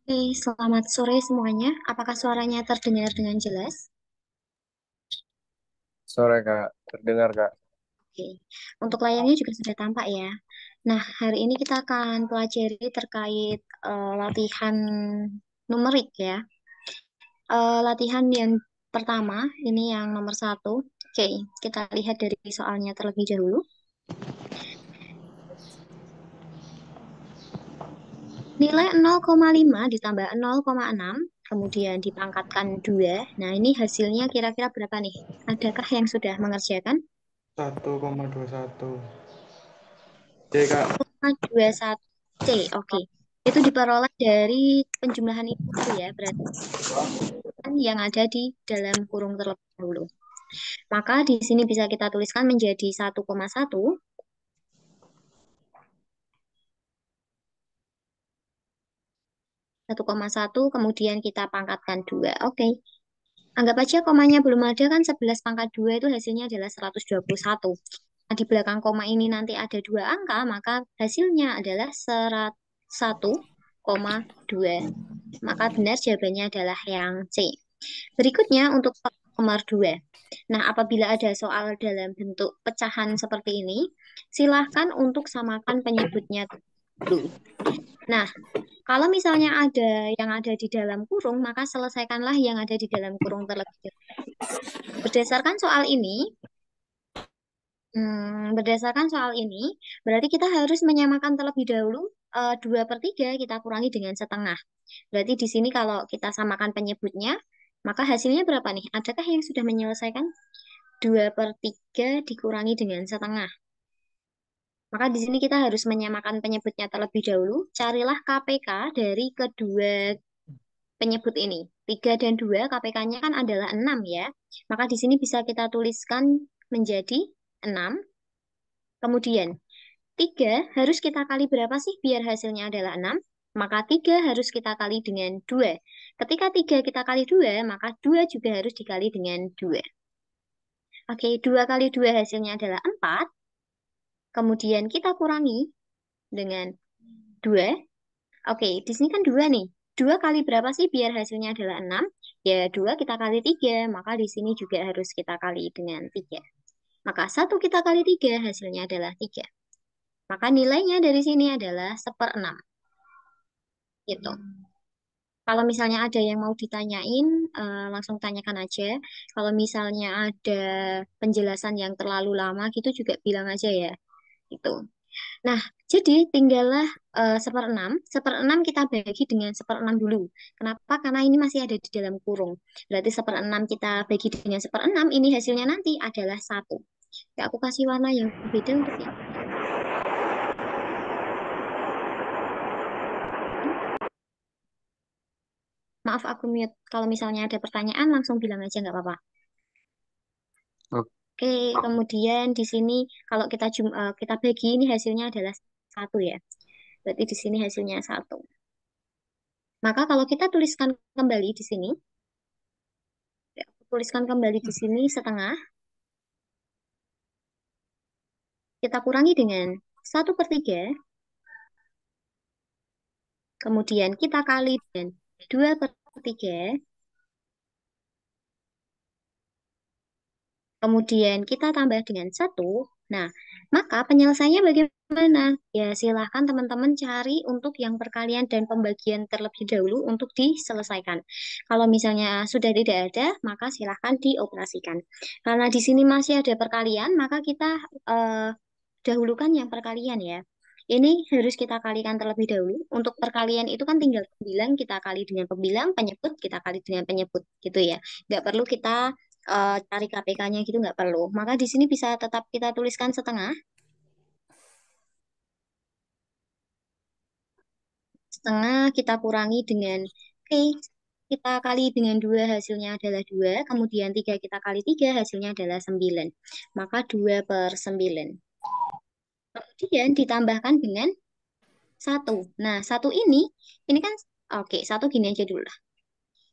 Oke, selamat sore semuanya. Apakah suaranya terdengar dengan jelas? Sore Kak, terdengar Kak. Oke, untuk layarnya juga sudah tampak ya. Nah, hari ini kita akan pelajari terkait latihan numerik ya. Latihan yang pertama, ini yang nomor satu. Oke, kita lihat dari soalnya terlebih dahulu. Nilai 0,5 ditambah 0,6, kemudian dipangkatkan 2. Nah, ini hasilnya kira-kira berapa nih? Adakah yang sudah mengerjakan? 1,21. C Kak. 21 C, oke. Itu diperoleh dari penjumlahan itu ya, berarti kan yang ada di dalam kurung terlebih dahulu. Maka di sini bisa kita tuliskan menjadi 1,1, 1,1, kemudian kita pangkatkan 2. Oke. Anggap aja komanya belum ada kan 11 pangkat 2 itu hasilnya adalah 121. Nah, di belakang koma ini nanti ada dua angka, maka hasilnya adalah 1,2. Maka benar jawabannya adalah yang C. Berikutnya untuk nomor 2. Nah, apabila ada soal dalam bentuk pecahan seperti ini, silahkan untuk samakan penyebutnya dulu. Nah, kalau misalnya ada yang ada di dalam kurung, maka selesaikanlah yang ada di dalam kurung terlebih dahulu. Berdasarkan soal ini, berdasarkan soal ini, berarti kita harus menyamakan terlebih dahulu 2/3 kita kurangi dengan setengah. Berarti di sini kalau kita samakan penyebutnya, maka hasilnya berapa nih? Adakah yang sudah menyelesaikan? 2/3 dikurangi dengan setengah. Maka di sini kita harus menyamakan penyebutnya terlebih dahulu. Carilah KPK dari kedua penyebut ini. 3 dan 2 KPK-nya kan adalah 6 ya. Maka di sini bisa kita tuliskan menjadi 6. Kemudian 3 harus kita kali berapa sih biar hasilnya adalah 6? Maka 3 harus kita kali dengan 2. Ketika 3 kita kali 2, maka 2 juga harus dikali dengan 2. Oke, 2 kali 2 hasilnya adalah 4. Kemudian kita kurangi dengan 2. Oke, di sini kan 2 nih. 2 kali berapa sih biar hasilnya adalah 6? Ya, 2 kita kali 3, maka di sini juga harus kita kali dengan 3. Maka 1 kita kali 3 hasilnya adalah 3. Maka nilainya dari sini adalah 1/6. Gitu. Kalau misalnya ada yang mau ditanyain, langsung tanyakan aja. Kalau misalnya ada penjelasan yang terlalu lama gitu juga bilang aja ya. Gitu. Nah, jadi tinggallah 1/6. 1/6 kita bagi dengan 1/6 dulu. Kenapa? Karena ini masih ada di dalam kurung. Berarti 1/6 kita bagi dengan 1/6, ini hasilnya nanti adalah 1. Ya, aku kasih warna yang beda untuk yang maaf aku mute. Kalau misalnya ada pertanyaan langsung bilang aja nggak apa-apa. Oke, kemudian di sini kalau kita bagi ini hasilnya adalah 1 ya. Berarti di sini hasilnya 1. Maka kalau kita tuliskan kembali di sini, ya, aku tuliskan kembali di sini setengah, kita kurangi dengan 1/3, kemudian kita kali dengan 2/3, kemudian kita tambah dengan 1. Nah, maka penyelesaiannya bagaimana? Ya, silahkan teman-teman cari untuk yang perkalian dan pembagian terlebih dahulu untuk diselesaikan. Kalau misalnya sudah tidak ada, maka silahkan dioperasikan. Karena di sini masih ada perkalian, maka kita eh, dahulukan yang perkalian ya. Ini harus kita kalikan terlebih dahulu. Untuk perkalian itu kan tinggal pembilang, kita kali dengan pembilang, penyebut, kita kali dengan penyebut gitu ya. Nggak perlu kita cari KPK-nya gitu nggak perlu. Maka di sini bisa tetap kita tuliskan setengah. Setengah kita kurangi dengan, oke, kita kali dengan 2 hasilnya adalah 2. Kemudian 3 kita kali 3 hasilnya adalah 9. Maka 2/9. Kemudian ditambahkan dengan 1. Nah, 1 ini kan, oke, 1 gini aja dulu.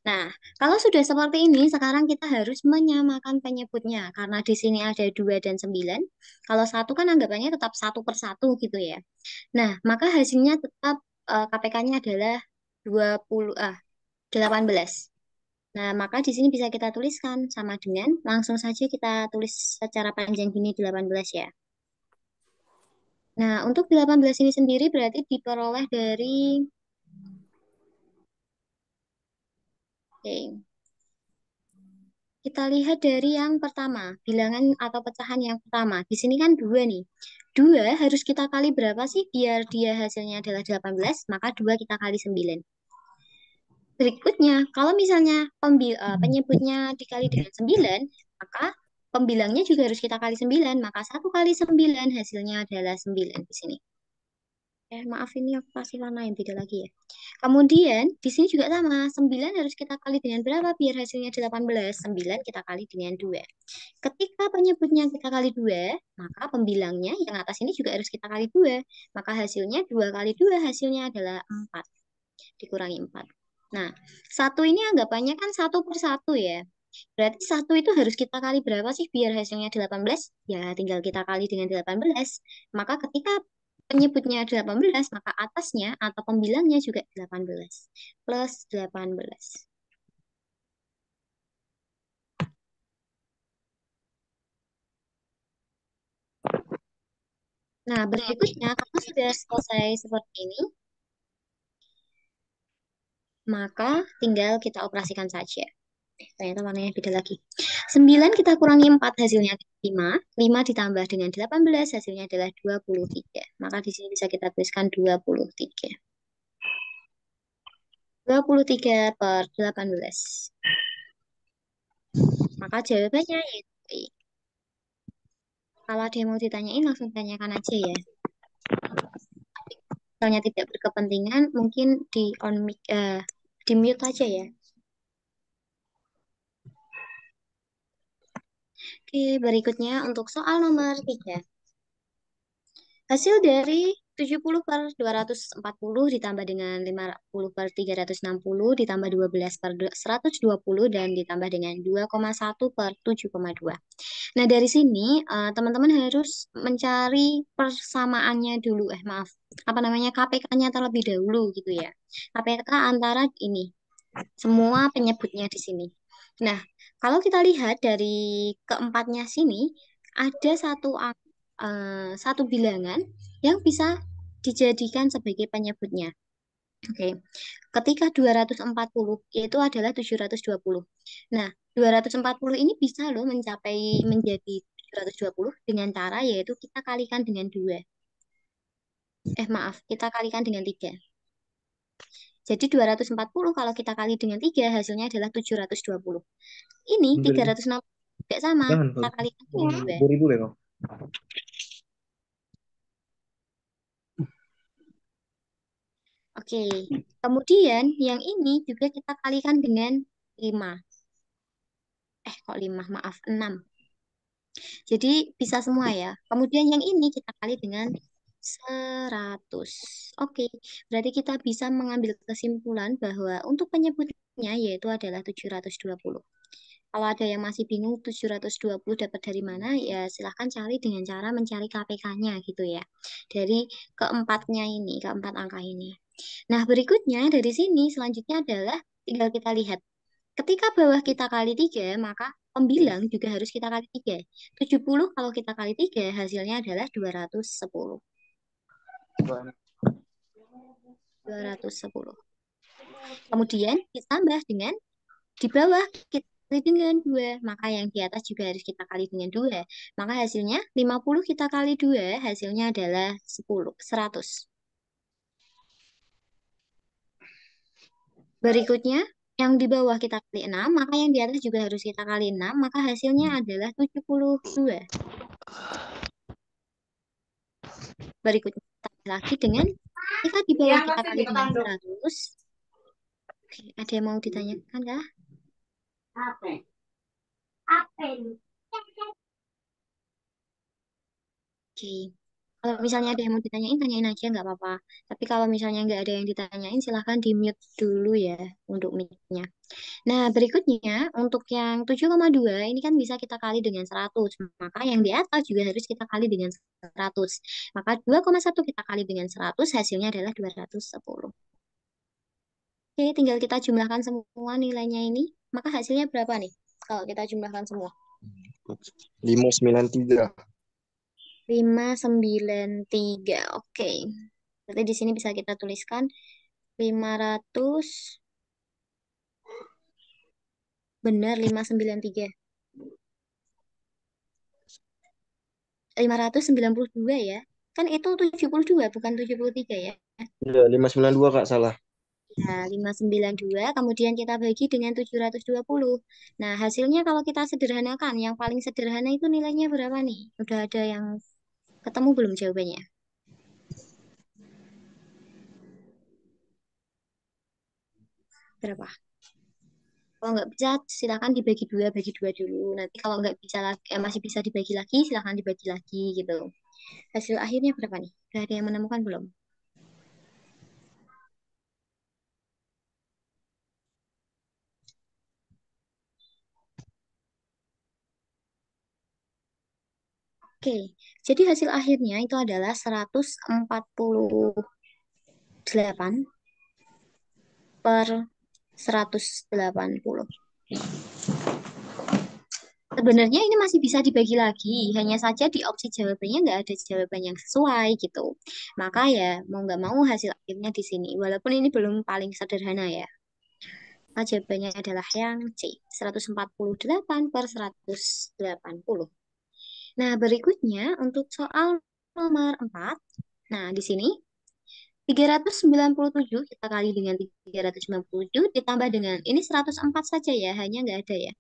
Nah, kalau sudah seperti ini, sekarang kita harus menyamakan penyebutnya. Karena di sini ada 2 dan 9. Kalau 1 kan anggapannya tetap 1/1 gitu ya. Nah, maka hasilnya tetap KPK-nya adalah 18. Nah, maka di sini bisa kita tuliskan sama dengan langsung saja kita tulis secara panjang gini 18 ya. Nah, untuk 18 ini sendiri berarti diperoleh dari oke, kita lihat dari yang pertama, bilangan atau pecahan yang pertama. Di sini kan 2 nih. 2 harus kita kali berapa sih biar dia hasilnya adalah 18, maka 2 kita kali 9. Berikutnya, kalau misalnya penyebutnya dikali dengan 9, maka pembilangnya juga harus kita kali 9. Maka 1 kali 9 hasilnya adalah 9 di sini. Maaf ini aku kasih warna yang beda lagi ya. Kemudian, di sini juga sama. 9 harus kita kali dengan berapa biar hasilnya 18? 9 kita kali dengan 2. Ketika penyebutnya kita kali 2, maka pembilangnya yang atas ini juga harus kita kali 2. Maka hasilnya 2 kali 2 hasilnya adalah 4 dikurangi 4. Nah, satu ini anggapannya kan 1 per 1 ya. Berarti satu itu harus kita kali berapa sih biar hasilnya 18? Ya, tinggal kita kali dengan 18. Maka ketika penyebutnya 18, maka atasnya atau pembilangnya juga 18. Plus 18. Nah, berikutnya kalau sudah selesai seperti ini, maka tinggal kita operasikan saja. Ternyata warnanya beda lagi. 9 kita kurangi 4 hasilnya 5. 5 ditambah dengan 18 hasilnya adalah 23. Maka di sini bisa kita tuliskan 23. 23 per 18. Maka jawabannya yaitu I. Kalau ada yang mau ditanyain langsung tanyakan aja ya. Misalnya tidak berkepentingan mungkin di mute aja ya. Oke, berikutnya untuk soal nomor 3. Hasil dari 70 per 240 ditambah dengan 50 per 360 ditambah 12 per 120 dan ditambah dengan 2,1 per 7,2. Nah, dari sini teman-teman harus mencari persamaannya dulu. Maaf. Apa namanya? KPK-nya terlebih dahulu gitu ya. KPK antara ini semua penyebutnya di sini. Nah, kalau kita lihat dari keempatnya sini ada satu bilangan yang bisa dijadikan sebagai penyebutnya. Oke, ketika 240 itu adalah 720. Nah, 240 ini bisa loh mencapai menjadi 720 dengan cara yaitu kita kalikan dengan 2. Maaf, kita kalikan dengan 3. Jadi 240 kalau kita kali dengan 3 hasilnya adalah 720. Ini Beli. 360 tidak sama, Jangan kita kalau kalikan dengan 2. 2000 ya kok. Oke, kemudian yang ini juga kita kalikan dengan 5. Kok 5, maaf, 6. Jadi bisa semua ya. Kemudian yang ini kita kali dengan 100. Oke, berarti kita bisa mengambil kesimpulan bahwa untuk penyebutnya yaitu adalah 720. Kalau ada yang masih bingung 720 dapat dari mana, ya silahkan cari dengan cara mencari KPK-nya gitu ya. Dari keempatnya ini, keempat angka ini. Nah, berikutnya dari sini selanjutnya adalah tinggal kita lihat. Ketika bawah kita kali 3, maka pembilang juga harus kita kali 3. 70 kalau kita kali 3, hasilnya adalah 210. 210. Kemudian ditambah dengan di bawah kita kali dengan 2. Maka yang di atas juga harus kita kali dengan 2. Maka hasilnya 50 kita kali 2, hasilnya adalah 100. Berikutnya, yang di bawah kita kali 6, maka yang di atas juga harus kita kali 6, maka hasilnya adalah 72. Berikutnya, tambah lagi dengan, jika di bawah kita kali dengan 100, oke, ada yang mau ditanyakan kah? Oke, kalau misalnya ada yang mau ditanyain, tanyain aja, nggak apa-apa. Tapi kalau misalnya nggak ada yang ditanyain, silahkan di-mute dulu ya untuk mic-nya. Nah, berikutnya untuk yang 7,2 ini kan bisa kita kali dengan 100. Maka yang di atas juga harus kita kali dengan 100. Maka 2,1 kita kali dengan 100 hasilnya adalah 210. Oke, tinggal kita jumlahkan semua nilainya ini. Maka hasilnya berapa nih? Kalau kita jumlahkan semua. 593. 593. Oke. Berarti di sini bisa kita tuliskan 500. Benar, 593. 592 ya. Kan itu 72 bukan 73 ya. Iya, 592 Kak, salah. Nah, 592 kemudian kita bagi dengan 720. Nah, hasilnya kalau kita sederhanakan, yang paling sederhana itu nilainya berapa nih? Udah ada yang ketemu belum jawabannya? Berapa? Kalau nggak bisa, silakan dibagi dua, bagi dua dulu. Nanti kalau nggak bisa lagi, masih bisa dibagi lagi, silakan dibagi lagi gitu. Hasil akhirnya berapa nih? Udah ada yang menemukan belum? Oke, jadi hasil akhirnya itu adalah 148 per 180. Sebenarnya ini masih bisa dibagi lagi, hanya saja di opsi jawabannya nggak ada jawaban yang sesuai gitu. Maka ya mau nggak mau hasil akhirnya di sini, walaupun ini belum paling sederhana ya. Maka jawabannya adalah yang C, 148 per 180. Nah, berikutnya untuk soal nomor 4. Nah, di sini 397 kita kali dengan 397 ditambah dengan ini 104 saja ya, hanya nggak ada ya.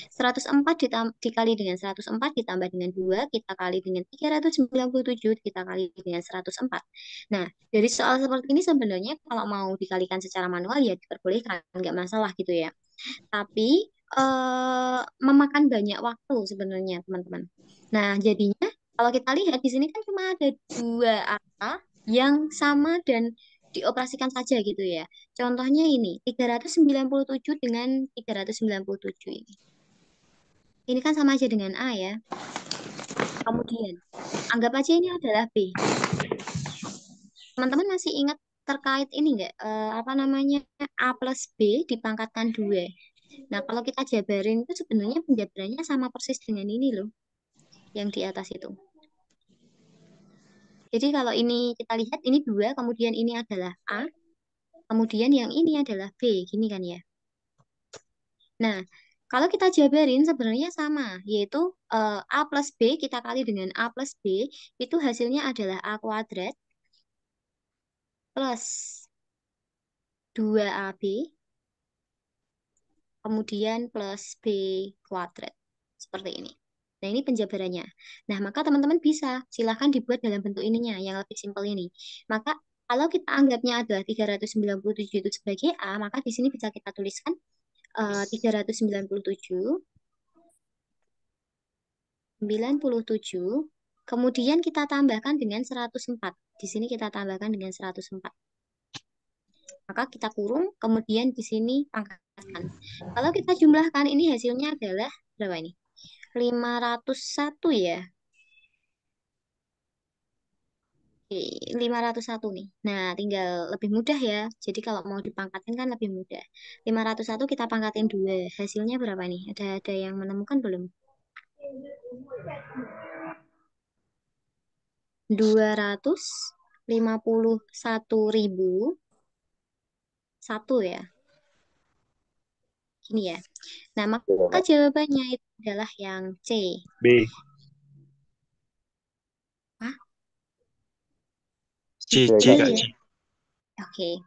104 dikali dengan 104 ditambah dengan 2 kita kali dengan 397 kita kali dengan 104. Nah, dari soal seperti ini sebenarnya kalau mau dikalikan secara manual ya diperbolehkan, nggak masalah gitu ya. Tapi memakan banyak waktu sebenarnya teman-teman. Nah, jadinya kalau kita lihat di sini kan cuma ada dua angka yang sama dan dioperasikan saja gitu ya. Contohnya ini 397 dengan 397 ini. Ini kan sama aja dengan A ya. Kemudian, anggap aja ini adalah B. Teman-teman masih ingat terkait ini nggak? Apa namanya? A plus B dipangkatkan 2. Nah, kalau kita jabarin itu sebenarnya penjabarannya sama persis dengan ini loh, yang di atas itu. Jadi kalau ini kita lihat, ini 2, kemudian ini adalah A, kemudian yang ini adalah B. Gini kan ya. Nah, kalau kita jabarin sebenarnya sama, yaitu A plus B kita kali dengan A plus B, itu hasilnya adalah A kuadrat plus 2AB, kemudian plus B kuadrat. Seperti ini. Nah, ini penjabarannya. Nah, maka teman-teman bisa silahkan dibuat dalam bentuk ininya, yang lebih simpel ini. Maka, kalau kita anggapnya adalah 397 itu sebagai A, maka di sini bisa kita tuliskan 397, 97, kemudian kita tambahkan dengan 104. Di sini kita tambahkan dengan 104. Maka kita kurung, kemudian di sini pangkatkan. Kalau kita jumlahkan, ini hasilnya adalah berapa ini? 501 ya. Oke, 501 nih. Nah, tinggal lebih mudah ya. Jadi kalau mau dipangkatin kan lebih mudah. 501 kita pangkatin 2. Hasilnya berapa nih? Ada yang menemukan belum? 251.001 ya. Gini ya. Nah, Iya, maka Kak. jawabannya itu adalah yang C. B. Hah? C, B C, Kak, ya. C. Oke.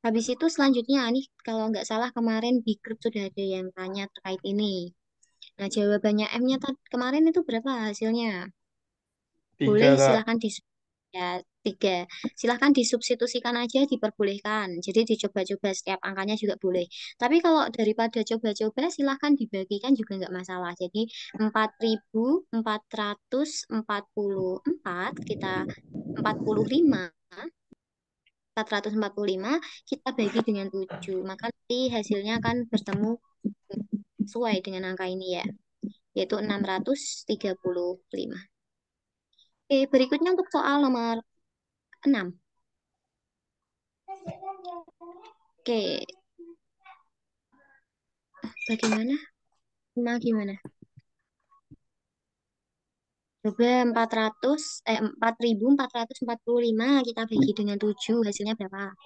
Habis itu selanjutnya nih kalau nggak salah kemarin di grup sudah ada yang tanya terkait ini. Nah, jawabannya M-nya kemarin itu berapa hasilnya? Boleh 3, Kak. silahkan ya 3. Silahkan disubstitusikan aja diperbolehkan. Jadi dicoba-coba setiap angkanya juga boleh. Tapi kalau daripada coba-coba silahkan dibagikan juga nggak masalah. Jadi 4.444 kita 45 445 kita bagi dengan 7. Maka nanti hasilnya akan bertemu sesuai dengan angka ini ya, yaitu 635. Oke, berikutnya untuk soal nomor 6. Oke, bagaimana? Gimana? Coba 4.445 kita bagi dengan 7 hasilnya berapa?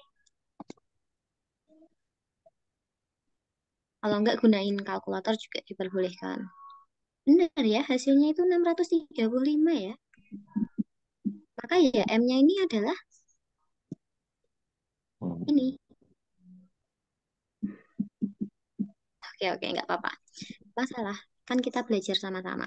Kalau enggak gunain kalkulator juga diperbolehkan. Benar ya, hasilnya itu 635 ya. Maka ya M-nya ini adalah ini. Oke, nggak apa-apa. Masalah, kan kita belajar sama-sama.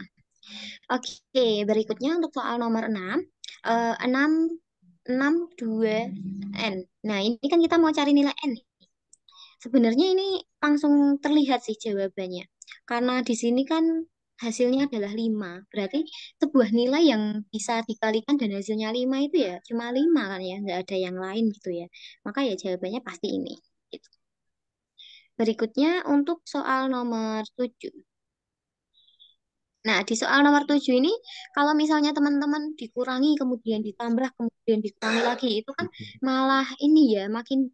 Oke, berikutnya untuk soal nomor 6. 6, 6, 2, N. Nah, ini kan kita mau cari nilai N. Sebenarnya ini langsung terlihat sih jawabannya. Karena di sini kan hasilnya adalah 5. Berarti sebuah nilai yang bisa dikalikan dan hasilnya 5 itu ya cuma 5 kan ya. Nggak ada yang lain gitu ya. Maka ya jawabannya pasti ini. Gitu. Berikutnya untuk soal nomor 7. Nah, di soal nomor 7 ini, kalau misalnya teman-teman dikurangi, kemudian ditambah, kemudian dikurangi lagi, itu kan malah ini ya, makin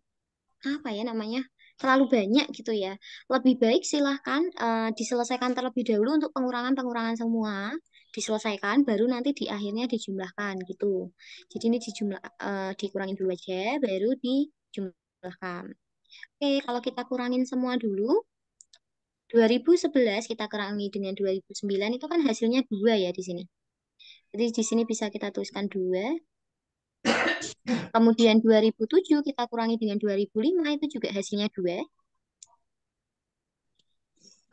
apa ya namanya, terlalu banyak gitu ya. Lebih baik silahkan diselesaikan terlebih dahulu untuk pengurangan-pengurangan semua, diselesaikan, baru nanti di akhirnya dijumlahkan gitu. Jadi ini dikurangin dulu aja, baru dijumlahkan. Oke, kalau kita kurangin semua dulu, 2011 kita kurangi dengan 2009 itu kan hasilnya 2 ya di sini. Jadi di sini bisa kita tuliskan 2. Kemudian 2007 kita kurangi dengan 2005 itu juga hasilnya 2.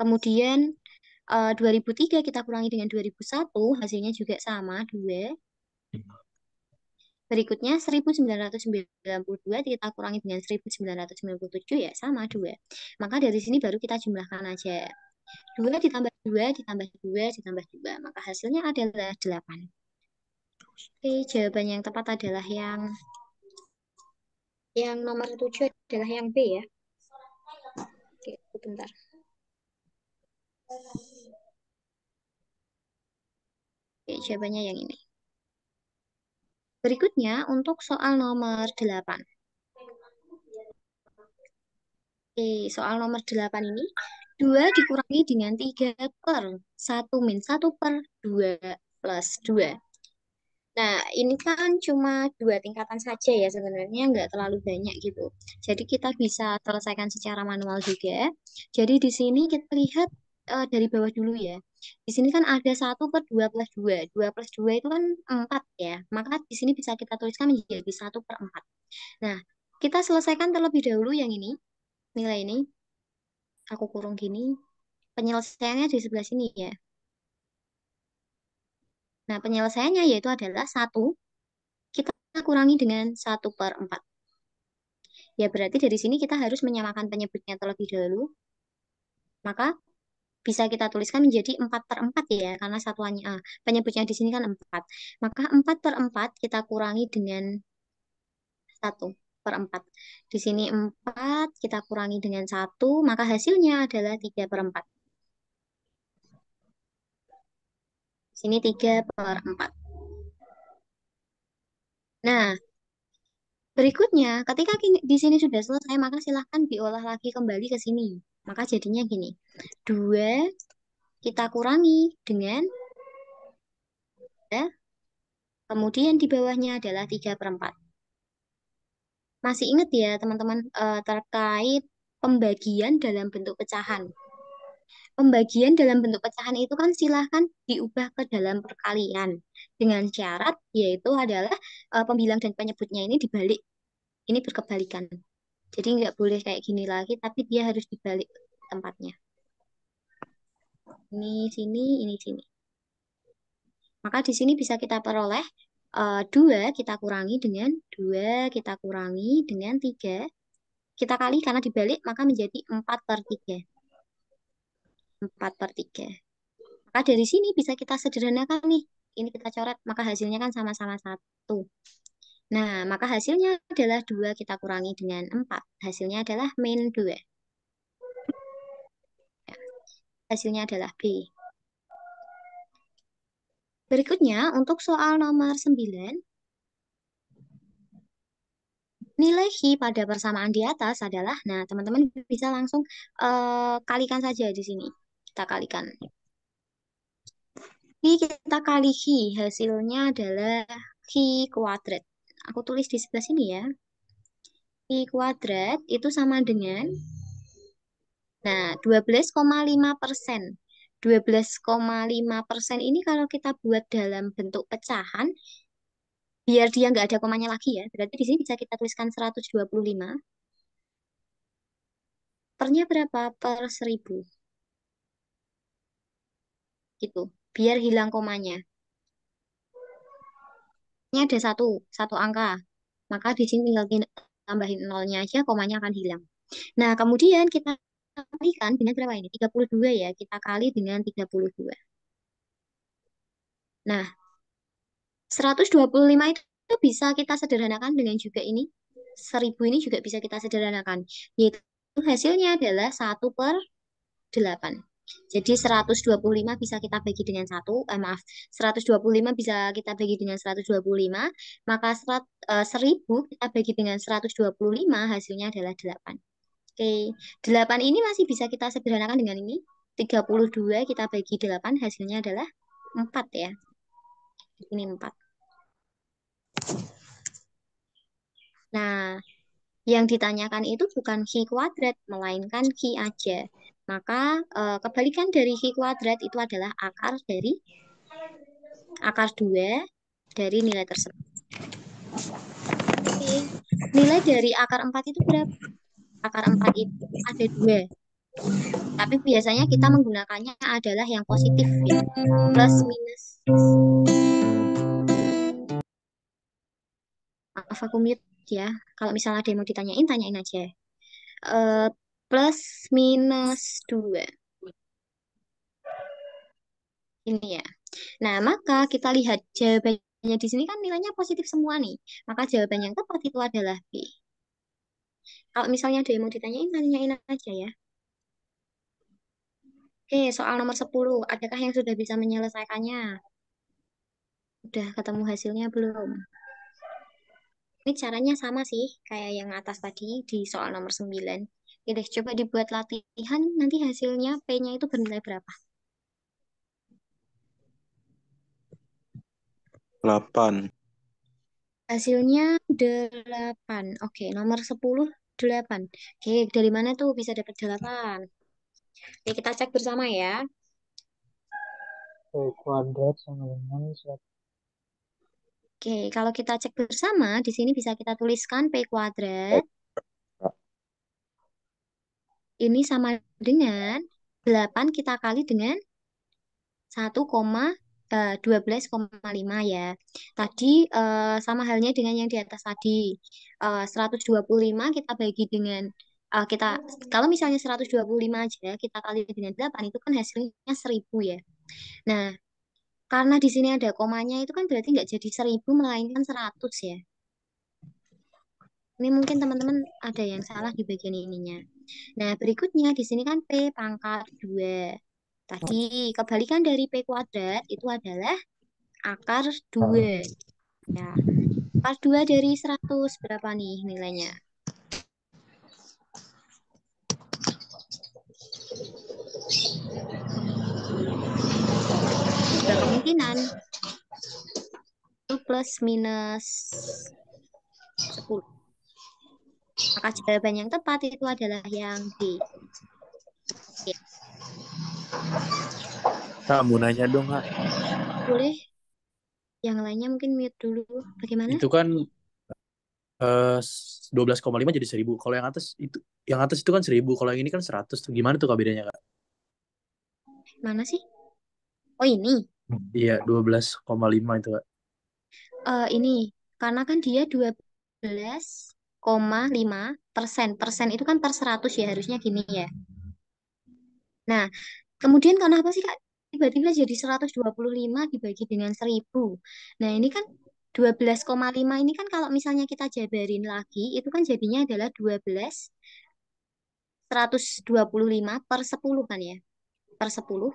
Kemudian 2003 kita kurangi dengan 2001 hasilnya juga sama 2. Berikutnya 1992 kita kurangi dengan 1997 ya sama 2. Maka dari sini baru kita jumlahkan aja. 2 ditambah 2 ditambah 2 ditambah 2. Maka hasilnya adalah 8. Oke, jawaban yang tepat adalah yang nomor 7 adalah yang B ya. Oke, bentar. Oke, jawabannya yang ini. Berikutnya untuk soal nomor 8. Oke, soal nomor 8 ini 2 dikurangi dengan 3 per 1 min 1 per 2 plus 2. Nah, ini kan cuma dua tingkatan saja ya sebenarnya nggak terlalu banyak gitu. Jadi kita bisa selesaikan secara manual juga. Jadi di sini kita lihat dari bawah dulu ya. Di sini kan ada 1 per 2 plus 2. 2 plus 2 itu kan 4 ya. Maka di sini bisa kita tuliskan menjadi 1/4. Nah, kita selesaikan terlebih dahulu yang ini. Nilai ini. Aku kurung gini. Penyelesaiannya di sebelah sini ya. Nah, penyelesaiannya yaitu adalah 1. Kita kurangi dengan 1/4. Ya berarti dari sini kita harus menyamakan penyebutnya terlebih dahulu. Maka bisa kita tuliskan menjadi 4/4 ya, karena satuannya penyebutnya di sini kan 4. Maka 4/4 kita kurangi dengan 1/4. Di sini 4 kita kurangi dengan 1, maka hasilnya adalah 3/4. Di sini 3/4. Nah, berikutnya, ketika di sini sudah selesai, maka silahkan diolah lagi kembali ke sini. Maka jadinya gini, 2 kita kurangi dengan ya, kemudian di bawahnya adalah 3/4. Masih ingat ya teman-teman terkait pembagian dalam bentuk pecahan. Pembagian dalam bentuk pecahan itu kan silahkan diubah ke dalam perkalian. Dengan syarat yaitu adalah pembilang dan penyebutnya ini dibalik. Ini berkebalikan. Jadi nggak boleh kayak gini lagi, tapi dia harus dibalik tempatnya. Ini sini. Maka di sini bisa kita peroleh 2 kita kurangi dengan 2 kita kurangi dengan 3. Kita kali karena dibalik maka menjadi 4/3. 4/3. Maka dari sini bisa kita sederhanakan nih. Ini kita coret, maka hasilnya kan sama-sama 1. Nah, maka hasilnya adalah 2 kita kurangi dengan 4. Hasilnya adalah min 2. Ya, hasilnya adalah B. Berikutnya, untuk soal nomor 9. Nilai Hi pada persamaan di atas adalah, nah teman-teman bisa langsung kalikan saja di sini. Kita kalikan. Hi kita kali Hi, hasilnya adalah Hi kuadrat. Aku tulis di sebelah sini ya. Hi kuadrat itu sama dengan, nah 12,5%. 12,5% ini kalau kita buat dalam bentuk pecahan, biar dia nggak ada komanya lagi ya. Berarti di sini bisa kita tuliskan 125. Pernya berapa? Per 1000. Gitu. Biar hilang komanya. Ini ada satu angka. Maka di sini tinggal tambahin nolnya aja, komanya akan hilang. Nah, kemudian kita kalikan dengan berapa ini? 32 ya. Kita kali dengan 32. Nah, 125 itu bisa kita sederhanakan dengan juga ini. 1000 ini juga bisa kita sederhanakan. Yaitu hasilnya adalah 1/8. Jadi 125 bisa kita bagi dengan maaf, 125 bisa kita bagi dengan 125, maka 1000 kita bagi dengan 125 hasilnya adalah 8. Oke, 8 ini masih bisa kita sederhanakan dengan ini. 32 kita bagi 8 hasilnya adalah 4 ya. Ini 4. Nah, yang ditanyakan itu bukan Ki kuadrat, melainkan Ki aja. Maka kebalikan dari Ki kuadrat itu adalah akar 2 dari nilai tersebut. Oke. Nilai dari akar 4 itu berapa? Akar 4 itu ada 2. Tapi biasanya kita menggunakannya adalah yang positif ya. Plus minus. Maaf aku mute ya. Kalau misalnya ada yang mau ditanyain, tanyain aja. Eh, plus minus 2. Ini ya. Nah, maka kita lihat jawabannya di sini kan nilainya positif semua nih. Maka jawaban yang tepat itu adalah B. Kalau misalnya ada yang mau ditanyain, tanyain aja ya. Oke, soal nomor 10. Adakah yang sudah bisa menyelesaikannya? Udah ketemu hasilnya belum? Ini caranya sama sih, kayak yang atas tadi di soal nomor 9. Oke deh, coba dibuat latihan, nanti hasilnya P-nya itu bernilai berapa? 8. Hasilnya 8. Oke, nomor 10, 8. Oke, dari mana tuh bisa dapat 8? Oke, kita cek bersama ya. P kuadrat sama dengan 1. Oke, kalau kita cek bersama, di sini bisa kita tuliskan P kuadrat. Ini sama dengan 8 kita kali dengan 12,5 ya. Tadi sama halnya dengan yang di atas tadi. 125 kita bagi dengan kita kalau misalnya 125 aja kita kali dengan 8 itu kan hasilnya 1000 ya. Nah, karena di sini ada komanya itu kan berarti nggak jadi 1000 melainkan 100 ya. Ini mungkin teman-teman ada yang salah di bagian ininya. Nah, berikutnya di sini kan P pangkat 2. Tadi kebalikan dari P kuadrat itu adalah akar 2. Ya, akar 2 dari 100 berapa nih nilainya? Dua kemungkinan. Itu plus minus 10. Maka jawaban yang tepat itu adalah yang D. Oke, Kak, mau nanya dong, Kak. boleh. Yang lainnya mungkin mute dulu. Bagaimana? Itu kan eh, 12,5 jadi 1000. Kalau yang atas itu kan 1000. Kalau yang ini kan 100. Tuh gimana tuh Kak bedanya, Kak? Mana sih? Oh ini. Iya, 12,5 itu, Kak. Ini. Karena kan dia 12,5%. Persen itu kan per 100 ya. Harusnya gini ya. Nah, kemudian kenapa sih Kak tiba-tiba jadi 125 dibagi dengan 1000? Nah, ini kan 12,5 ini kan kalau misalnya kita jabarin lagi, itu kan jadinya adalah 125 per 10 kan ya. Per 10.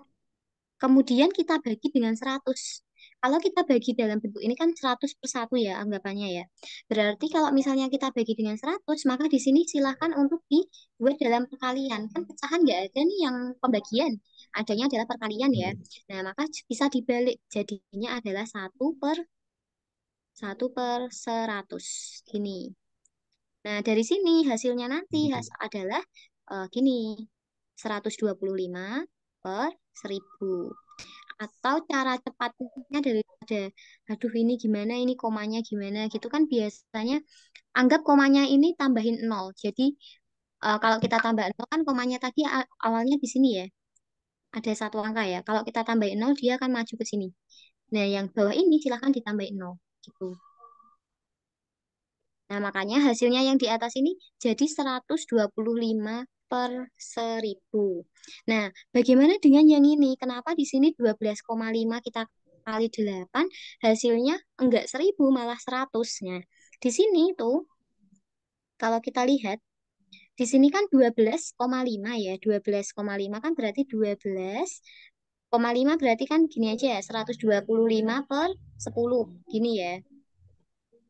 Kemudian kita bagi dengan 100. kalau kita bagi dalam bentuk ini kan 100 per 1 ya anggapannya ya. Berarti kalau misalnya kita bagi dengan 100, maka di sini silahkan untuk dibuat dalam perkalian. Kan pecahan nggak ada nih yang pembagian. Adanya adalah perkalian ya. Nah, maka bisa dibalik. Jadinya adalah 1 per 100. Gini. Nah, dari sini hasilnya nanti adalah gini. 125 per 1000. Atau cara cepatnya daripada, aduh ini gimana, ini komanya gimana gitu kan biasanya, anggap komanya ini tambahin 0. Jadi kalau kita tambah 0 kan komanya tadi awalnya di sini ya, ada satu angka ya. Kalau kita tambahin 0, dia akan maju ke sini. Nah, yang bawah ini silahkan ditambahin 0 gitu. Nah, makanya hasilnya yang di atas ini jadi 125 per 1000. Nah, bagaimana dengan yang ini? Kenapa di sini 12,5 kita kali 8, hasilnya enggak 1000 malah 100. Nah, di sini tuh kalau kita lihat, di sini kan 12,5 ya. 12,5 kan berarti 12,5 berarti kan gini aja ya, 125 per 10. Gini ya.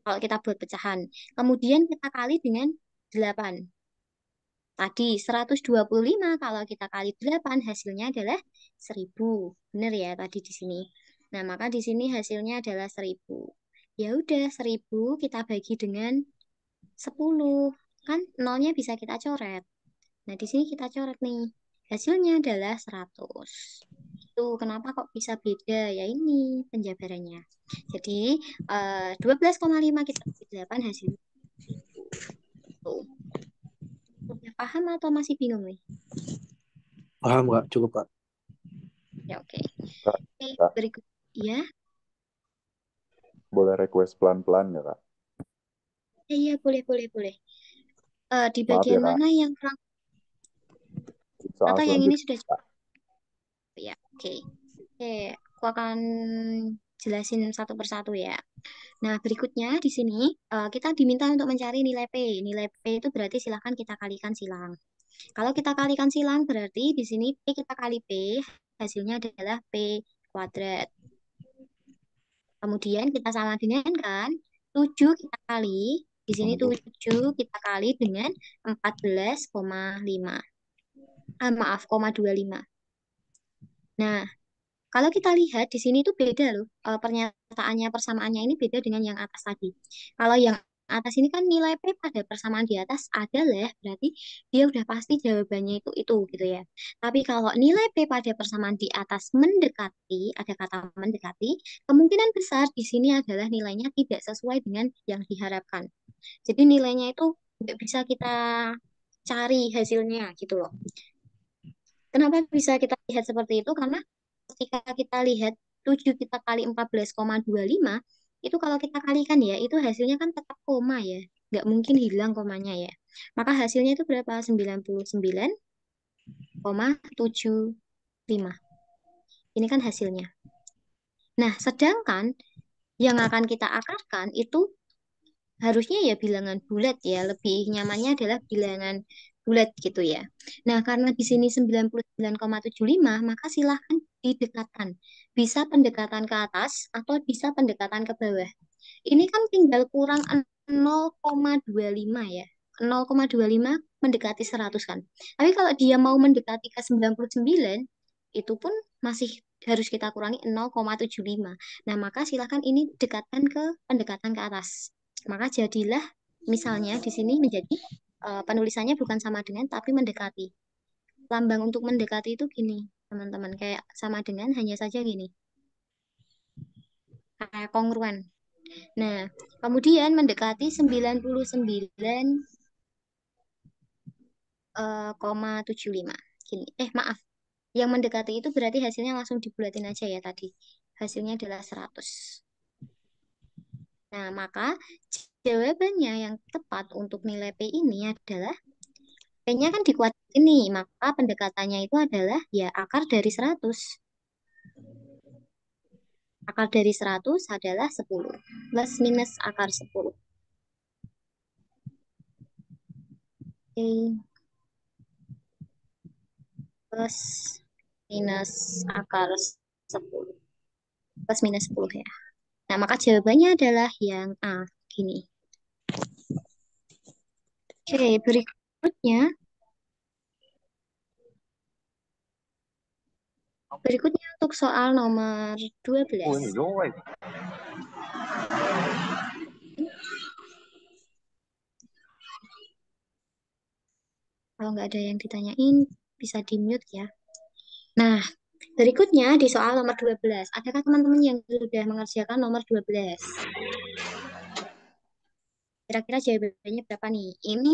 Kalau kita buat pecahan. Kemudian kita kali dengan 8. Tadi 125 kalau kita kali 8 hasilnya adalah 1000. Benar ya tadi di sini. Nah, maka di sini hasilnya adalah 1000. Ya udah 1000 kita bagi dengan 10. Kan nolnya bisa kita coret. Nah, di sini kita coret nih. Hasilnya adalah 100. Itu kenapa kok bisa beda? Ya ini penjabarannya. Jadi 12,5 kita bagi 8 hasilnya. Tuh. Udah paham atau masih bingung nih? Paham nggak? Cukup, Kak. Ya, oke. Kak, Oke, Kak, berikut. Ya, boleh request pelan-pelan ya, Kak? iya, boleh, boleh, boleh. Di Maaf ya, bagian Kak. mana yang kurang Soal atau yang ini selanjutnya, sudah cukup? Kak. Ya, oke. Oke, aku akan jelasin satu persatu ya. Nah, berikutnya di sini kita diminta untuk mencari nilai P. Nilai P itu berarti silahkan kita kalikan silang. Kalau kita kalikan silang berarti di sini P kita kali P, hasilnya adalah P kuadrat. Kemudian kita sama dengan kan 7 kita kali, di sini 7 kita kali dengan 14,5. Maaf, 0,25. Nah, kalau kita lihat di sini tuh beda loh. Pernyataannya, persamaannya ini beda dengan yang atas tadi. Kalau yang atas ini kan nilai P pada persamaan di atas adalah berarti dia udah pasti jawabannya itu gitu ya. Tapi kalau nilai P pada persamaan di atas mendekati, ada kata mendekati, kemungkinan besar di sini adalah nilainya tidak sesuai dengan yang diharapkan. Jadi nilainya itu nggak bisa kita cari hasilnya gitu loh. Kenapa bisa kita lihat seperti itu? Karena ketika kita lihat 7 kita kali 14,25, itu kalau kita kalikan ya, itu hasilnya kan tetap koma ya. Nggak mungkin hilang komanya ya. Maka hasilnya itu berapa? 99,75. Ini kan hasilnya. Nah, sedangkan yang akan kita akarkan itu harusnya ya bilangan bulat ya, lebih nyamannya adalah bilangan bulat gitu ya. Nah, karena di sini 99,75, maka silahkan didekatkan. Bisa pendekatan ke atas atau bisa pendekatan ke bawah. Ini kan tinggal kurang 0,25 ya. 0,25 mendekati 100 kan. Tapi kalau dia mau mendekati ke 99, itu pun masih harus kita kurangi 0,75. Nah, maka silahkan ini dekatkan ke pendekatan ke atas. Maka jadilah misalnya di sini menjadi penulisannya bukan sama dengan tapi mendekati. Lambang untuk mendekati itu gini, teman-teman, kayak sama dengan hanya saja gini. Kayak kongruen. Nah, kemudian mendekati 99,75. Gini. Maaf. Yang mendekati itu berarti hasilnya langsung dibulatin aja ya tadi. Hasilnya adalah 100. Nah, maka jawabannya yang tepat untuk nilai P ini adalah P-nya kan dikuadratin nih, maka pendekatannya itu adalah ya akar dari 100. Akar dari 100 adalah 10. Plus minus akar 10. Oke. Plus minus akar 10. Plus minus 10 ya. Nah, maka jawabannya adalah yang A. Gini. Oke, berikutnya. Berikutnya untuk soal nomor 12. Kalau nggak ada yang ditanyain, bisa di-mute ya. Nah, berikutnya di soal nomor 12. Adakah teman-teman yang sudah mengerjakan nomor 12? Kira-kira jawabannya berapa nih? Ini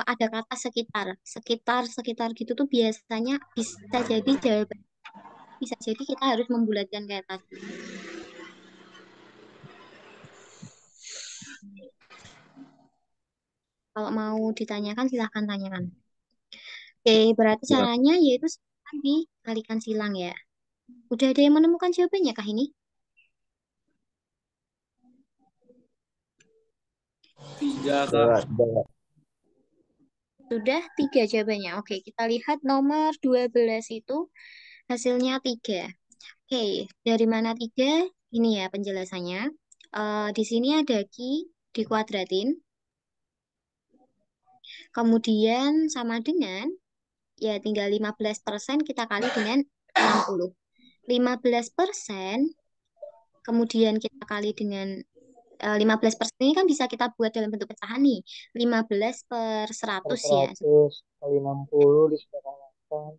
ada kata sekitar. Sekitar gitu tuh biasanya bisa jadi jawaban. Bisa jadi kita harus membulatkan kayak tadi. Kalau mau ditanyakan, silahkan tanyakan. Oke, berarti Ya. caranya yaitu dikalikan silang ya. Udah ada yang menemukan jawabannya kah ini? Tiga, Kak. Udah. Sudah 3 jawabannya. Oke, kita lihat nomor 12 itu hasilnya 3. Oke, dari mana 3? Ini ya penjelasannya. Di sini ada Q dikuadratin. Kemudian sama dengan, ya tinggal 15% kita kali dengan 60. 15%, kemudian kita kali dengan 15% ini kan bisa kita buat dalam bentuk pecahan nih. 15 per Per 100 ya. 100 kali 60 disederhanakan.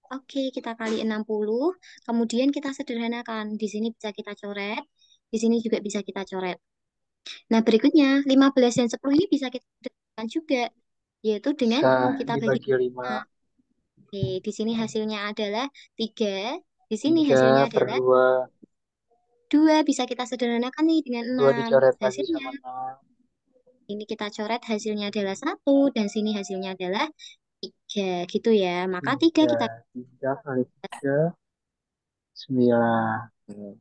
Oke, kita kali 60. Kemudian kita sederhanakan. Di sini bisa kita coret. Di sini juga bisa kita coret. Nah, berikutnya 15 dan 10 ini bisa kita sederhanakan juga. Yaitu dengan Bisa kita bagi dibagi 5. 5. Oke, di sini hasilnya adalah 3. Di sini 3 hasilnya per adalah 2. 2. Bisa kita sederhanakan nih dengan 2 6. dicoret lagi Hasilnya, sama 6. ini kita coret hasilnya adalah 1. Dan sini hasilnya adalah 3. Gitu ya. Maka 3 kita 3 kali 3, 9.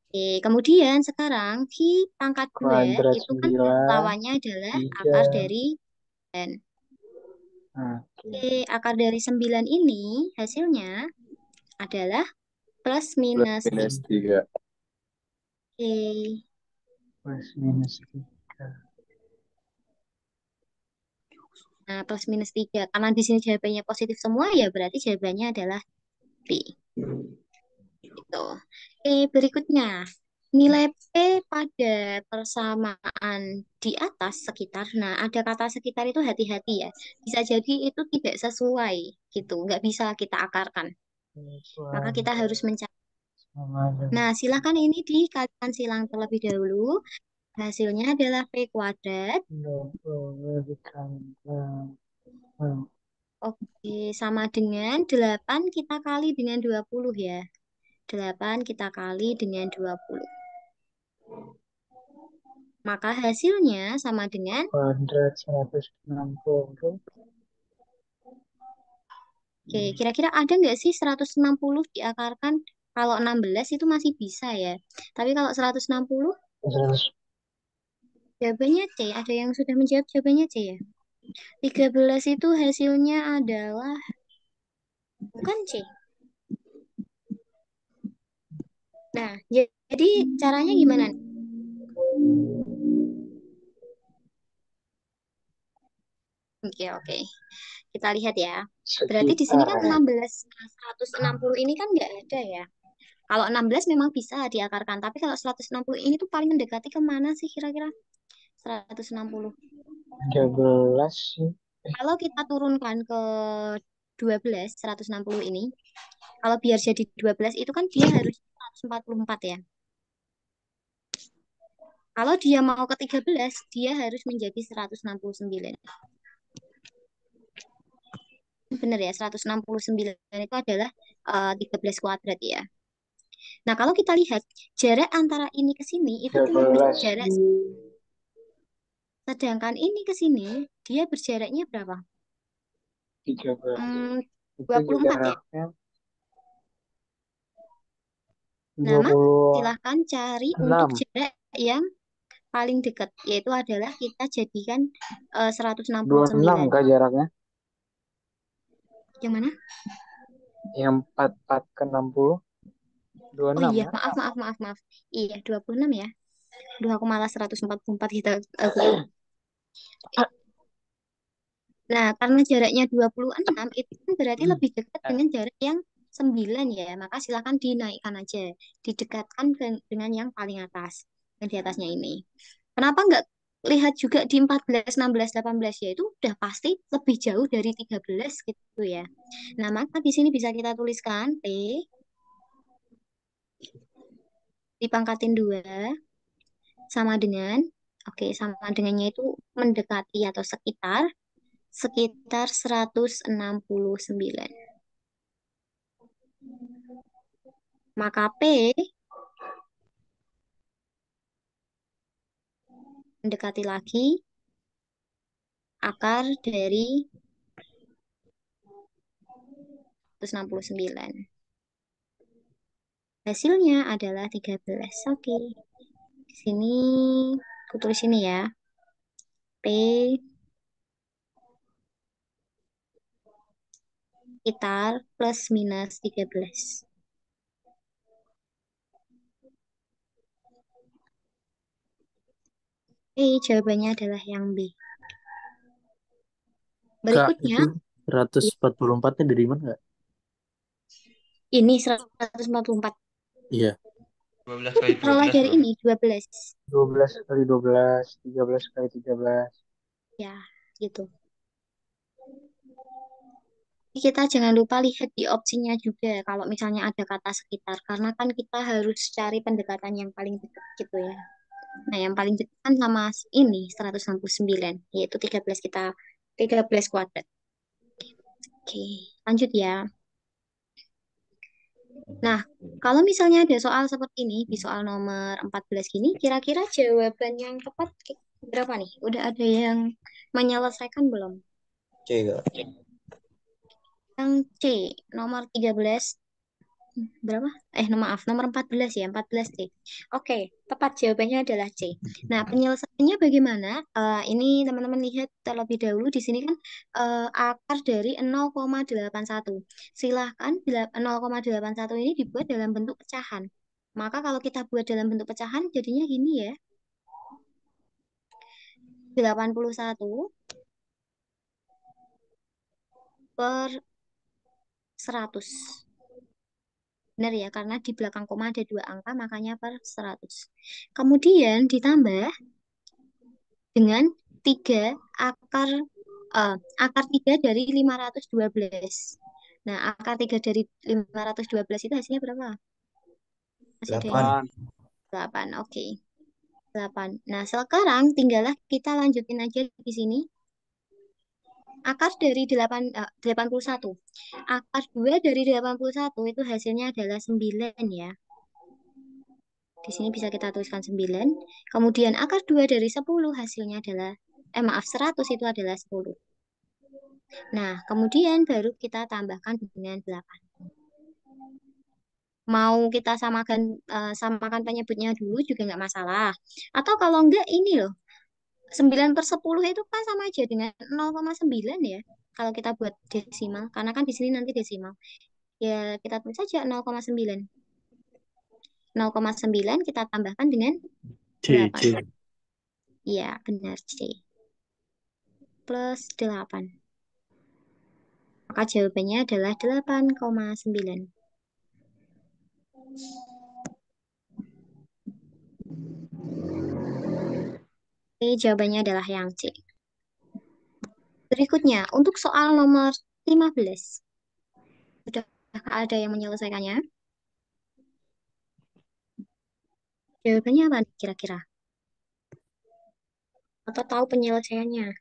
Oke, kemudian sekarang pangkat 2 Kuadrat itu kan 9, lawannya adalah 3. akar dari 9. Oke. Oke, akar dari 9 ini hasilnya adalah plus minus 3. Minus 3. Oke, Plus minus 3. nah plus minus 3. Karena di sini jawabannya positif semua, ya berarti jawabannya adalah B. Gitu. Oke, berikutnya. Nilai P pada persamaan di atas sekitar. Nah, ada kata sekitar itu hati-hati ya. Bisa jadi itu tidak sesuai gitu. Nggak bisa kita akarkan. Maka kita harus mencari. Sama dengan Nah, silakan ini dikalikan silang terlebih dahulu. Hasilnya adalah P kuadrat. 20 dikalikan. Oke, sama dengan 8 kita kali dengan 20 ya. 8 kita kali dengan 20. Maka hasilnya sama dengan, Kuadrat 160. oke, kira-kira ada nggak sih 160 diakarkan? Kalau 16 itu masih bisa ya. Tapi kalau 160, 100. jawabannya C. Ada yang sudah menjawab jawabannya C ya? 13 itu hasilnya adalah, bukan C. Nah, jadi caranya gimana nih? Oke, oke. Kita lihat ya. Berarti di sini kan Sekitar 16, 160 ini kan nggak ada ya. Kalau 16 memang bisa diakarkan. Tapi kalau 160 ini tuh paling mendekati kemana sih kira-kira? 160. 13 sih. Kalau kita turunkan ke 12, 160 ini, kalau biar jadi 12 itu kan dia harus 144 ya. Kalau dia mau ke 13, dia harus menjadi 169. Benar ya, 169 itu adalah 13 kuadrat ya. Nah, kalau kita lihat jarak antara ini ke sini itu cuma 13 berjarak, sih. sedangkan ini ke sini dia berjaraknya berapa? 13. Itu 24 ya. jaraknya Nah, maka 26. silahkan cari untuk jarak yang paling dekat, yaitu adalah kita jadikan 169. 26 kah jaraknya? Yang mana? Yang 44 ke 60. Oh 26 iya, kan? maaf. Iya, 26 ya. Duh, aku malah 144 kita. Nah, karena jaraknya 26 itu kan berarti lebih dekat dengan jarak yang 9 ya. Maka silakan dinaikkan aja. Didekatkan dengan yang paling atas. Yang di atasnya ini. Kenapa nggak lihat juga di 14, 16, 18 ya itu udah pasti lebih jauh dari 13 gitu ya. Nah, maka di sini bisa kita tuliskan P dipangkatin 2 sama dengan, oke, sama dengannya itu mendekati atau sekitar 169. Maka P mendekati lagi akar dari 169. Hasilnya adalah 13. Oke. Di sini aku tulis ini ya. P sekitar plus minus 13. Jawabannya adalah yang B. Kak, Berikutnya, itu 144-nya dari mana, Kak? ini 144. Iya. 12 kali Taruhlah 12 dari berapa? ini 12. 12 kali 12, 13 kali 13. Ya, gitu. Kita jangan lupa lihat di opsinya juga kalau misalnya ada kata sekitar. Karena kan kita harus cari pendekatan yang paling dekat gitu ya. Nah, yang paling dekat kan sama ini 169, yaitu 13 kuadrat. Oke, lanjut ya. Nah, kalau misalnya ada soal seperti ini, di soal nomor 14 gini, kira-kira jawaban yang tepat berapa nih? Udah ada yang menyelesaikan belum? C, Kak. Yang C, nomor 13, berapa? Maaf, nomor 14 ya, 14C. Oke, tepat jawabannya adalah C. Nah, penyelesaiannya bagaimana? Ini teman-teman lihat terlebih dahulu di sini kan akar dari 0,81. Silahkan 0,81 ini dibuat dalam bentuk pecahan. Maka kalau kita buat dalam bentuk pecahan jadinya gini ya. 81 per 100. Benar ya, karena di belakang koma ada 2 angka, makanya per 100. Kemudian ditambah dengan 3 akar akar 3 dari 512. Nah, akar 3 dari 512 itu hasilnya berapa? Masih ada yang 8. 8. Oke. 8. Nah, sekarang tinggallah kita lanjutin aja di sini. Akar dari 81. Akar 2 dari 81 itu hasilnya adalah 9 ya. Di sini bisa kita tuliskan 9. Kemudian akar 2 dari 10 hasilnya adalah 100 itu adalah 10. Nah, kemudian baru kita tambahkan dengan 8. Mau kita samakan penyebutnya dulu juga nggak masalah. Atau kalau enggak ini loh, 9/10 itu kan sama aja dengan 0,9 ya. Kalau kita buat desimal, karena kan di sini nanti desimal. Ya, kita tulis saja 0,9. 0,9 kita tambahkan dengan C. 8. Iya, benar C. Plus 8. Maka jawabannya adalah 8,9. Oke, jawabannya adalah yang C. Berikutnya, untuk soal nomor 15. Sudah ada yang menyelesaikannya? Jawabannya apa nih kira-kira? Atau tahu penyelesaiannya?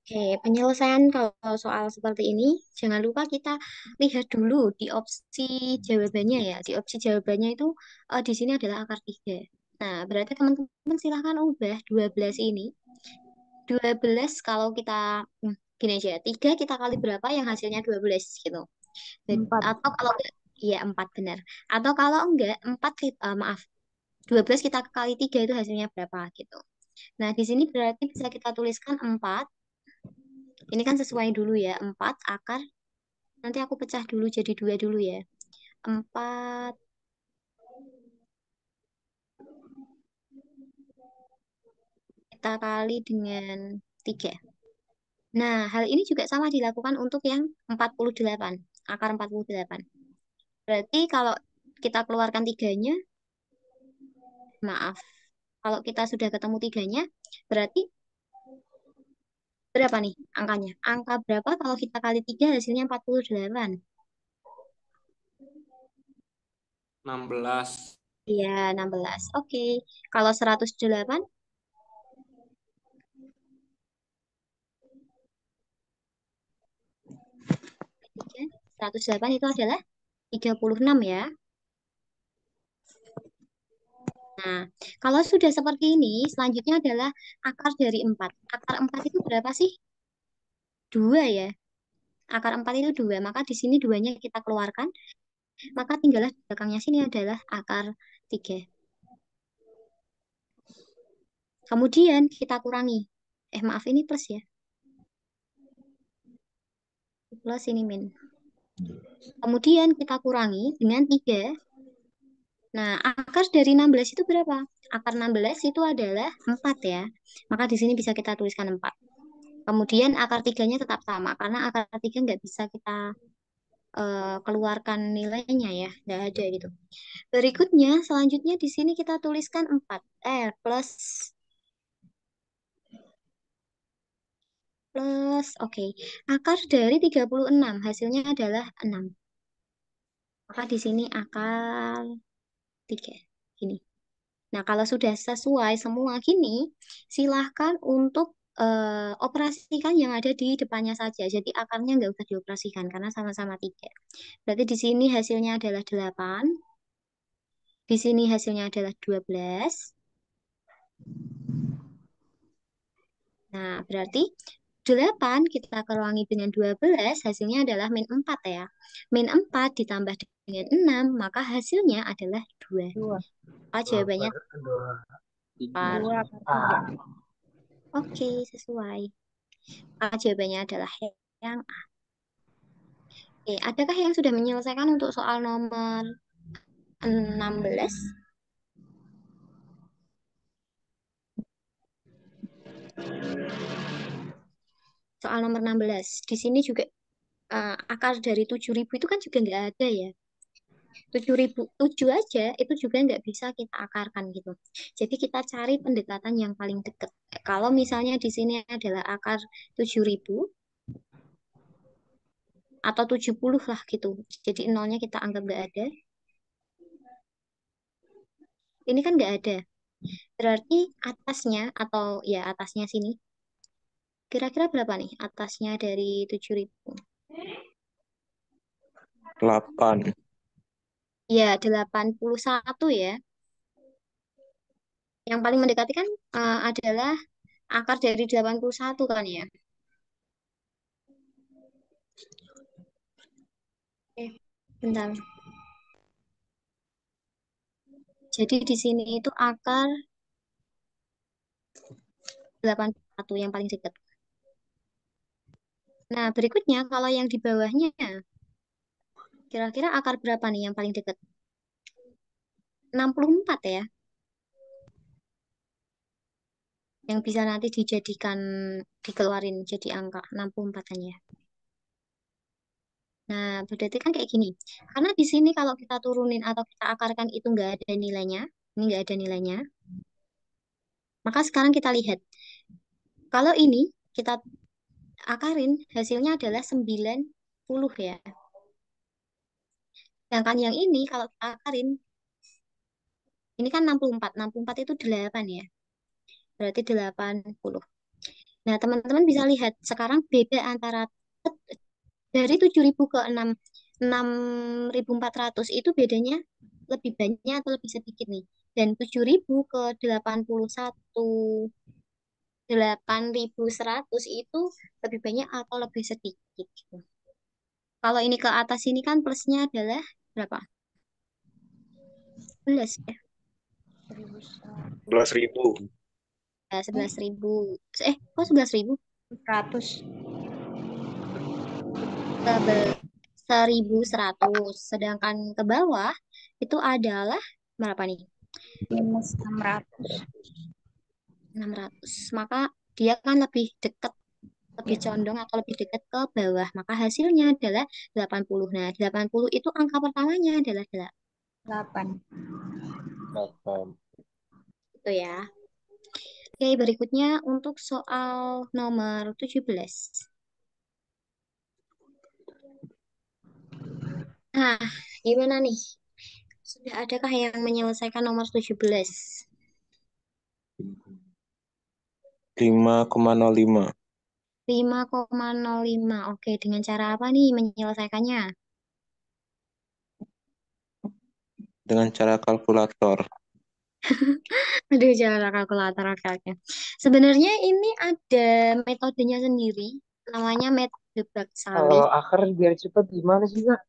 Oke, penyelesaian kalau soal seperti ini, jangan lupa kita lihat dulu di opsi jawabannya ya. Di opsi jawabannya itu di sini adalah akar 3. Nah, berarti teman-teman silahkan ubah 12 ini. 12 kalau kita, gini aja, 3 kita kali berapa yang hasilnya 12 gitu. 4. Atau kalau enggak, iya 4 benar. Atau kalau enggak, 12 kita kali 3 itu hasilnya berapa gitu. Nah, di sini berarti bisa kita tuliskan 4 Ini kan sesuai dulu ya, 4 akar. Nanti aku pecah dulu jadi 2 dulu ya. 4 kita kali dengan 3. Nah, hal ini juga sama dilakukan untuk yang 48, akar 48. Berarti kalau kita keluarkan tiganya, maaf, kalau kita sudah ketemu tiganya, berarti berapa nih angkanya? Angka berapa kalau kita kali 3 hasilnya 48? 16. Iya, 16. Oke. Kalau 108, 108 itu adalah 36 ya. Nah, kalau sudah seperti ini, selanjutnya adalah akar dari 4. Akar 4 itu berapa sih? 2 ya. Akar 4 itu 2. Maka di sini duanya kita keluarkan. Maka tinggallah di belakangnya sini adalah akar 3. Kemudian kita kurangi. Maaf, ini plus ya. Plus ini min. Kemudian kita kurangi dengan 3. Nah, akar dari 16 itu berapa? Akar 16 itu adalah 4 ya. Maka di sini bisa kita tuliskan 4. Kemudian akar 3-nya tetap sama. Karena akar 3 nggak bisa kita keluarkan nilainya ya. Nggak ada gitu. Berikutnya, selanjutnya di sini kita tuliskan 4. Plus. Oke. Akar dari 36 hasilnya adalah 6. Maka di sini akar 3. Gini. Nah, kalau sudah sesuai semua gini, silahkan untuk operasikan yang ada di depannya saja. Jadi akarnya nggak usah dioperasikan karena sama-sama 3. Berarti di sini hasilnya adalah 8. Di sini hasilnya adalah 12. Nah, berarti 8 kita kurangi dengan 12 hasilnya adalah min 4 ya. Min 4 ditambah dengan 6, maka hasilnya adalah 2. Jawabannya Dua. Oke, sesuai. Jawabannya adalah yang A. Oke, adakah yang sudah menyelesaikan untuk soal nomor 16? Soal nomor 16. Di sini juga akar dari 7.000 itu kan juga nggak ada ya. 7.000, 7 aja itu juga nggak bisa kita akarkan gitu. Jadi kita cari pendekatan yang paling dekat. Kalau misalnya di sini adalah akar 7.000 atau 70 lah gitu. Jadi nolnya kita anggap nggak ada. Ini kan nggak ada. Berarti atasnya atau ya atasnya sini. Kira-kira berapa nih atasnya dari 7.000? 8. Ya, 81 ya. Yang paling mendekati kan adalah akar dari 81 kan ya. Bentar. Jadi di sini itu akar 81 yang paling dekat. Nah, berikutnya kalau yang di bawahnya, kira-kira akar berapa nih yang paling dekat? 64 ya. Yang bisa nanti dijadikan, dikeluarin jadi angka 64 kan ya. Nah, berarti kan kayak gini. Karena di sini kalau kita turunin atau kita akarkan itu nggak ada nilainya, ini nggak ada nilainya. Maka sekarang kita lihat. Kalau ini kita akarin, hasilnya adalah 90 ya. Sedangkan yang ini kalau kita akarin, ini kan 64. 64 itu 8 ya. Berarti 80. Nah, teman-teman bisa lihat sekarang beda antara dari 7.000 ke 6.400 itu bedanya lebih banyak atau lebih sedikit nih. Dan 7.000 ke 8.100 itu lebih banyak atau lebih sedikit gitu. Kalau ini ke atas ini kan plusnya adalah berapa? 11 ya. 11.000. Ya, 11.000. Kok 11.000? 100. sebe- 1100. Sedangkan ke bawah itu adalah berapa nih? minus 600. 600. Maka dia kan lebih dekat, lebih Ya, condong atau lebih dekat ke bawah. Maka hasilnya adalah 80. Nah, 80 itu angka pertamanya adalah 8. 8. itu ya. Oke, berikutnya untuk soal nomor 17. Nah, gimana nih? Sudah adakah yang menyelesaikan nomor 17? 5,05. 5,05. Oke, dengan cara apa nih menyelesaikannya? Dengan cara kalkulator. Aduh, cara kalkulator. Oke, oke. Sebenarnya ini ada metodenya sendiri. Namanya metode Baksali. Kalau akar biar cepat gimana sih, Kak?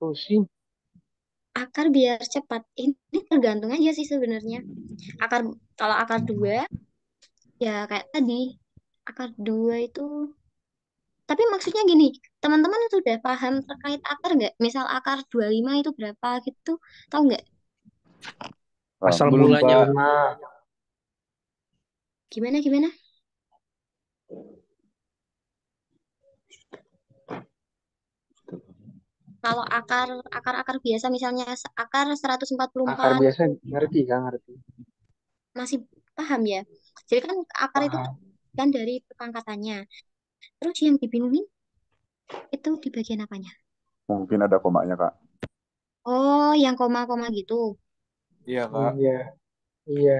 Pusing. Akar biar cepat. Ini tergantung aja sih sebenarnya. Akar Kalau akar 2 ya kayak tadi. Akar 2 itu, tapi maksudnya gini, teman-teman sudah paham terkait akar nggak? Misal akar 25 itu berapa gitu, tahu nggak? Asal Paham. Belum mulanya, Kak. pernah. Gimana? Kalau akar biasa misalnya akar Akar 144 biasa ngerti, Kak, ngerti. masih paham ya? Jadi kan akar itu Paham. kan dari perpangkatannya. Terus yang dibingungin itu di bagian apanya? Mungkin ada komanya, Kak. Oh, yang koma-koma gitu. Iya, Kak. Iya, iya.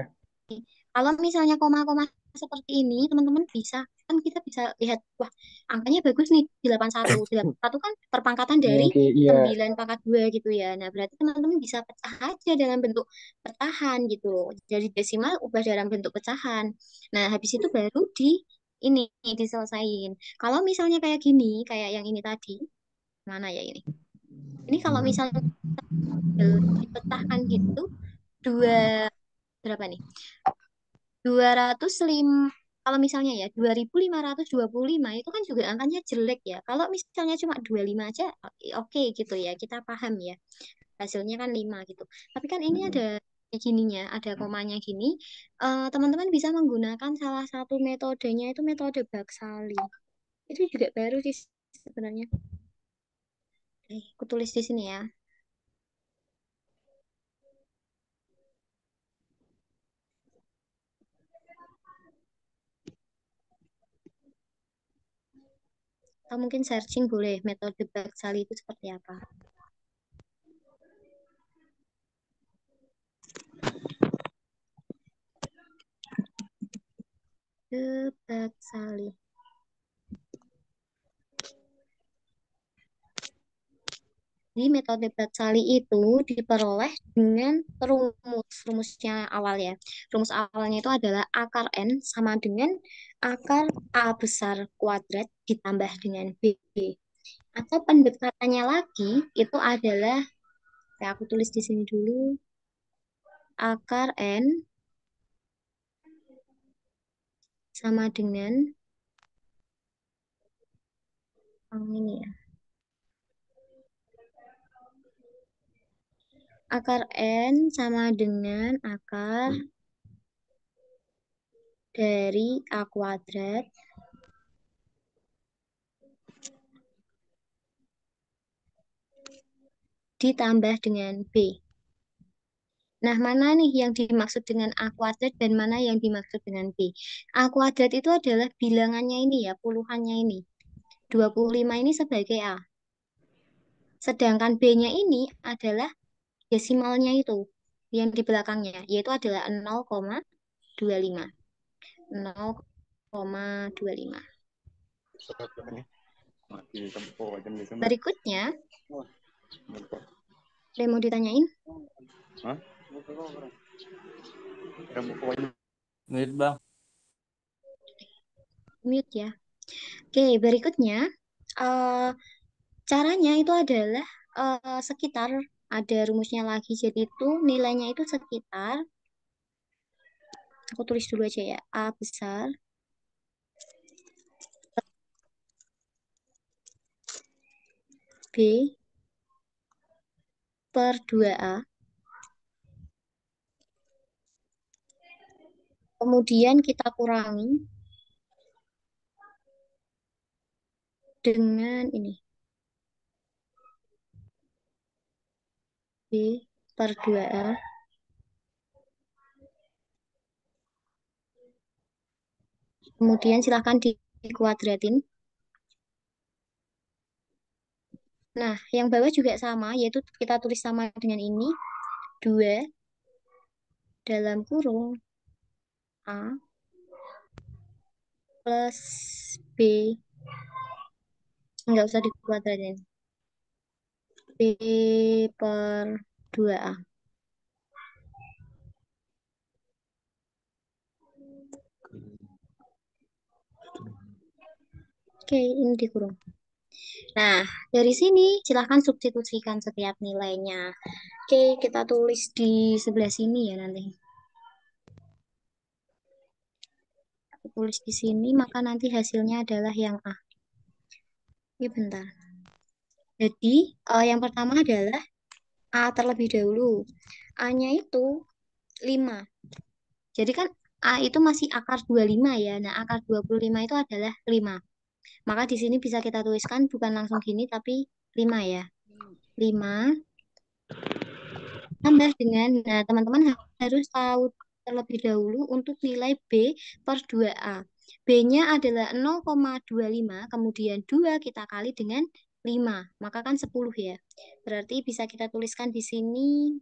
Kalau misalnya koma-koma seperti ini, teman-teman bisa, kan kita bisa lihat, wah, angkanya bagus nih, 81. 81 kan perpangkatan dari Oke, iya. 9 pangkat 2 gitu ya. Nah, berarti teman-teman bisa pecah aja dalam bentuk pecahan gitu loh. Jadi desimal ubah dalam bentuk pecahan. Nah, habis itu baru ini diselesain. Kalau misalnya kayak gini, kayak yang ini tadi, mana ya ini? Ini kalau misalnya dipecahkan gitu, dua berapa nih? 205, kalau misalnya ya 2525 itu kan juga angkanya jelek ya. Kalau misalnya cuma 25 aja oke gitu ya, kita paham ya. Hasilnya kan 5 gitu. Tapi kan ini ada kayak gininya, ada komanya gini. Teman-teman bisa menggunakan salah satu metodenya itu metode Baksali. Itu juga baru sih sebenarnya. Aku tulis di sini ya. Atau mungkin searching boleh metode Baksali itu seperti apa. Baksali. Jadi metode Batsali itu diperoleh dengan rumusnya awal ya. Rumus awalnya itu adalah akar N sama dengan akar A besar kuadrat ditambah dengan B. Atau pendekatannya lagi itu adalah, ya aku tulis di sini dulu, akar N sama dengan, ini ya, akar N sama dengan akar dari A kuadrat ditambah dengan B. Nah, mana nih yang dimaksud dengan A kuadrat dan mana yang dimaksud dengan B? A kuadrat itu adalah bilangannya ini ya, puluhannya ini. 25 ini sebagai A. Sedangkan B-nya ini adalah desimalnya itu, yang di belakangnya, yaitu adalah 0,25. 0,25. Berikutnya, ada yang mau ditanyain? Menit, Bang. Mute ya. Oke, berikutnya caranya itu adalah sekitar, ada rumusnya lagi. Jadi itu nilainya itu sekitar, aku tulis dulu aja ya, A besar B per 2A. Kemudian kita kurangi dengan ini. B per 2A. Kemudian silahkan dikuadratin. Nah, yang bawah juga sama, yaitu kita tulis sama dengan ini. 2 dalam kurung A plus B. Enggak usah dikuadratin. B per 2A. Oke, ini dikurung. Nah, dari sini silahkan substitusikan setiap nilainya. Oke, kita tulis di sebelah sini ya nanti. Aku tulis di sini, maka nanti hasilnya adalah yang A. Ini bentar. Jadi, yang pertama adalah A terlebih dahulu. A-nya itu 5. Jadi kan A itu masih akar 25 ya. Nah, akar 25 itu adalah 5. Maka di sini bisa kita tuliskan bukan langsung gini, tapi 5 ya. 5 tambah dengan, nah teman-teman harus tahu terlebih dahulu untuk nilai B per 2A. B-nya adalah 0,25, kemudian 2 kita kali dengan 5, maka kan 10 ya. Berarti bisa kita tuliskan di sini,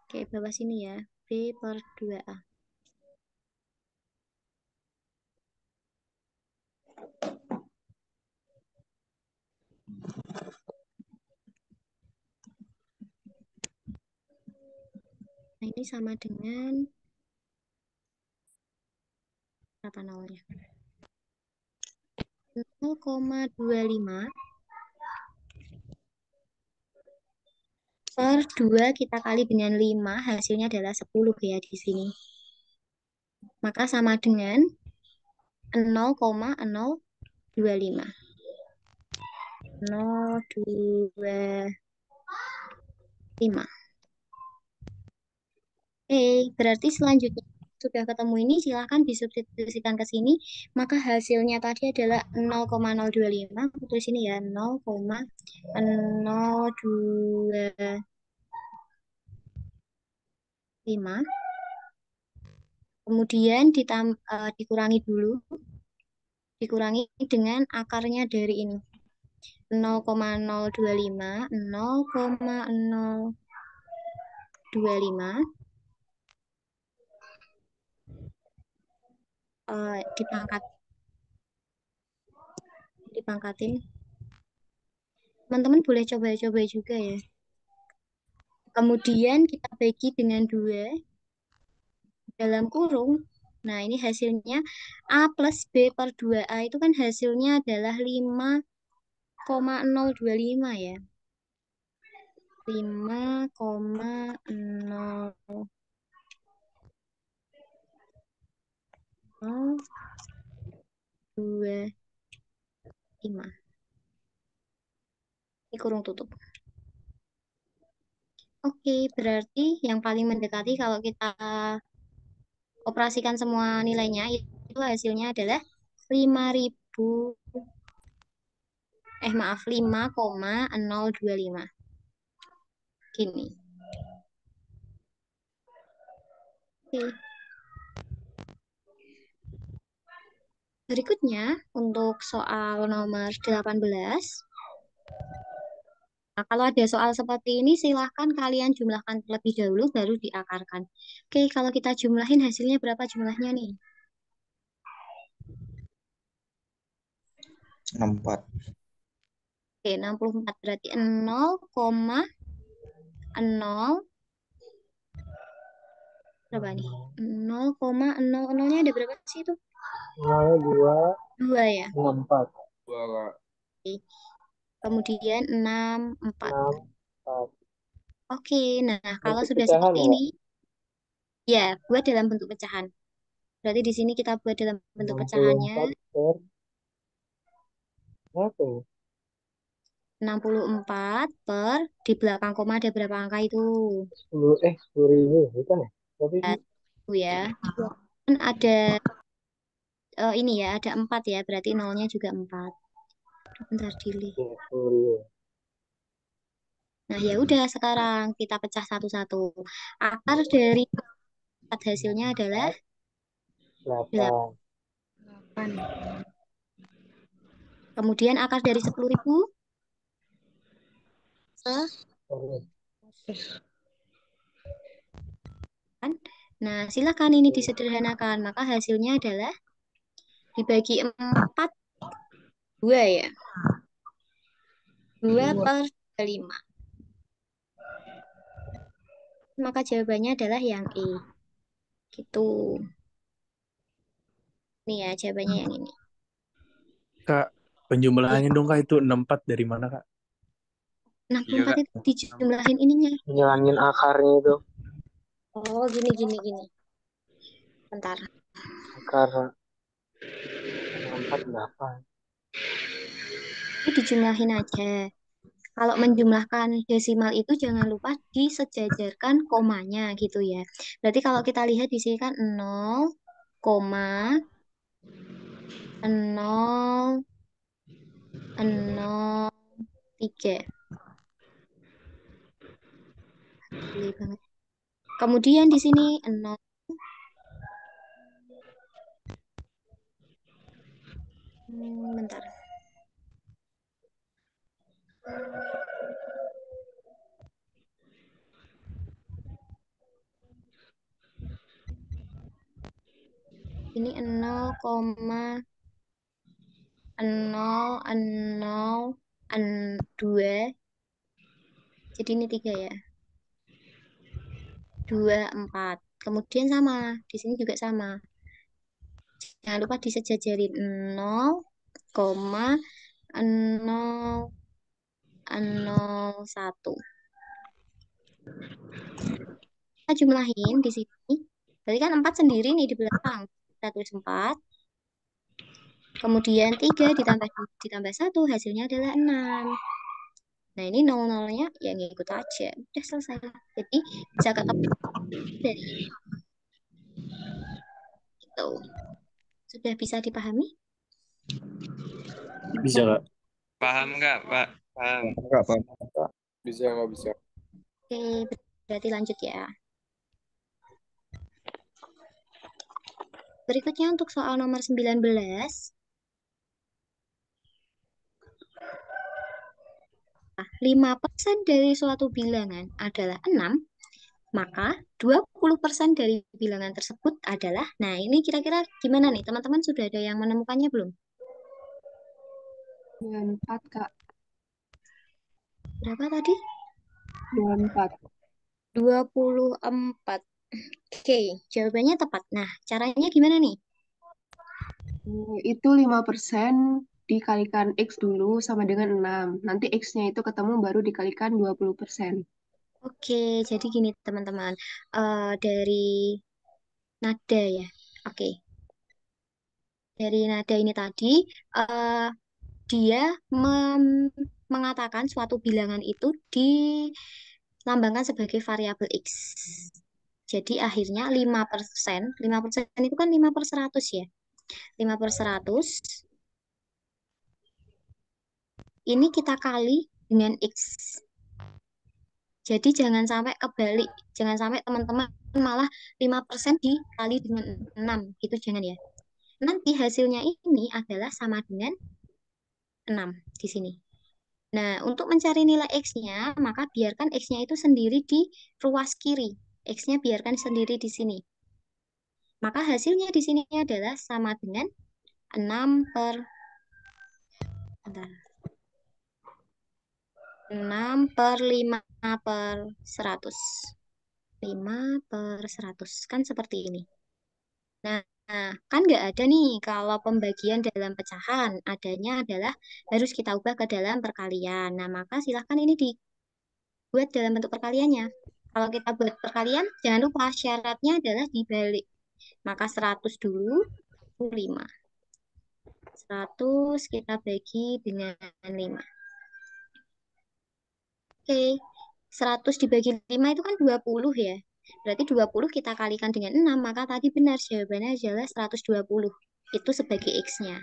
oke bawah sini ya, B per 2A. Nah ini sama dengan berapa nolnya? 0,25 per 2 kita kali dengan 5, hasilnya adalah 10 ya di sini. Maka sama dengan 0,025. 025. Berarti selanjutnya sudah ketemu ini, silahkan disubstitusikan ke sini. Maka hasilnya tadi adalah 0,025. Aku tulis sini ya, 0,025. Kemudian dikurangi dulu. Dikurangi dengan akarnya dari ini. 0,025. 0,025. Dipangkatin. Teman-teman boleh coba-coba juga ya. Kemudian kita bagi dengan 2 dalam kurung. Nah, ini hasilnya A plus B per 2A itu kan hasilnya adalah 5,025 ya. 5,025. Ini kurung tutup. Oke, berarti yang paling mendekati kalau kita operasikan semua nilainya, itu hasilnya adalah 5,025. Gini. Oke. Berikutnya, untuk soal nomor 18. Nah, kalau ada soal seperti ini, silahkan kalian jumlahkan terlebih dahulu, baru diakarkan. Oke, kalau kita jumlahin hasilnya berapa jumlahnya nih? 64. Oke, 64 berarti 0,0 berapa nih? 0,00-nya ada berapa sih itu? 2 ya. 4. Oke. Kemudian 64. 4. Oke, nah kalau Bentuk sudah pecahan seperti ya, ini, ya buat dalam bentuk pecahan. Berarti di sini kita buat dalam bentuk 64 pecahannya. per berapa ya? 64 per di belakang koma ada berapa angka itu? 10.000 bukan ya? Tapi Ya, itu ya. Kan ada ini ya, ada 4 ya, berarti nolnya juga 4. Bentar dili. ya, 10.000. Nah, ya udah sekarang kita pecah satu-satu. Akar dari 4 hasilnya adalah 8. 8. 8. Kemudian akar dari 10.000 Oke. kan? Nah, silakan ini disederhanakan. Maka hasilnya adalah dibagi 4, 2 ya. 2 per 5. Maka jawabannya adalah yang E. Gitu. Nih ya, jawabannya yang ini. Kak, penjumlahannya dong Kak, itu 64 dari mana Kak? 64 Kak. itu dijumlahin ininya. Ngilangin akarnya itu. Oh, gini. Bentar. Akar 48. Itu dijumlahin aja. Kalau menjumlahkan desimal itu jangan lupa disejajarkan komanya gitu ya. Berarti kalau kita lihat di sini kan 0,003. Gede banget. Kemudian di sini 0. Bentar. Ini 0,0002. Jadi ini 3 ya. 24. Kemudian sama. Di sini juga sama. Jangan lupa disejajarin 0,001. Kita jumlahin di sini. Berarti kan 4 sendiri nih di belakang. Kita tulis 4. Kemudian 3 ditambah 1 hasilnya adalah 6. Nah, ini 0-0-nya ya ngikut aja. Udah selesai. Jadi bisa ketemu dari itu. Sudah bisa dipahami? Bisa Kak. Paham nggak, Pak? Paham. Enggak paham. Bisa, nggak bisa. Oke, berarti lanjut ya. Berikutnya untuk soal nomor 19. 5% dari suatu bilangan adalah 6, maka 20% dari bilangan tersebut adalah, nah ini kira-kira gimana nih teman-teman, sudah ada yang menemukannya belum? 24, Kak. Berapa tadi? 24. 24. Oke, jawabannya tepat. Nah, caranya gimana nih? Itu 5% dikalikan X dulu sama dengan 6. Nanti X-nya itu ketemu baru dikalikan 20%. Oke, jadi gini teman-teman. Dari nada ya. Oke, dari nada ini tadi, eh, dia mengatakan suatu bilangan itu dilambangkan sebagai variabel X. Jadi akhirnya 5%, 5% itu kan 5 per 100 ya. 5 per 100, ini kita kali dengan X. Jadi jangan sampai kebalik. Jangan sampai teman-teman malah 5% dikali dengan 6. Itu jangan ya. Nanti hasilnya ini adalah sama dengan 6 di sini. Nah, untuk mencari nilai X-nya, maka biarkan X-nya itu sendiri di ruas kiri. X-nya biarkan sendiri di sini. Maka hasilnya di sini adalah sama dengan 6 per, bentar, 6 per 5 per 100. 5 per 100. Kan seperti ini. Nah, kan nggak ada nih kalau pembagian dalam pecahan. Adanya adalah harus kita ubah ke dalam perkalian. Nah, maka silahkan ini dibuat dalam bentuk perkaliannya. Kalau kita buat perkalian, jangan lupa syaratnya adalah dibalik. Maka 100 dulu, 5. 100 kita bagi dengan 5. Oke, 100 dibagi 5 itu kan 20 ya. Berarti 20 kita kalikan dengan 6, maka tadi benar jawabannya adalah 120. Itu sebagai X-nya,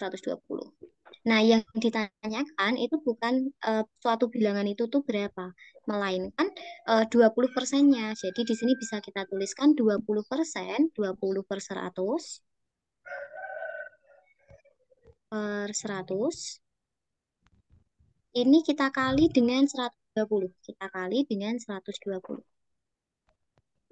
120. Nah, yang ditanyakan itu bukan suatu bilangan itu tuh berapa, melainkan 20%-nya. Jadi di sini bisa kita tuliskan 20%, 20 per 100, per 100. Ini kita kali dengan 120. Kita kali dengan 120.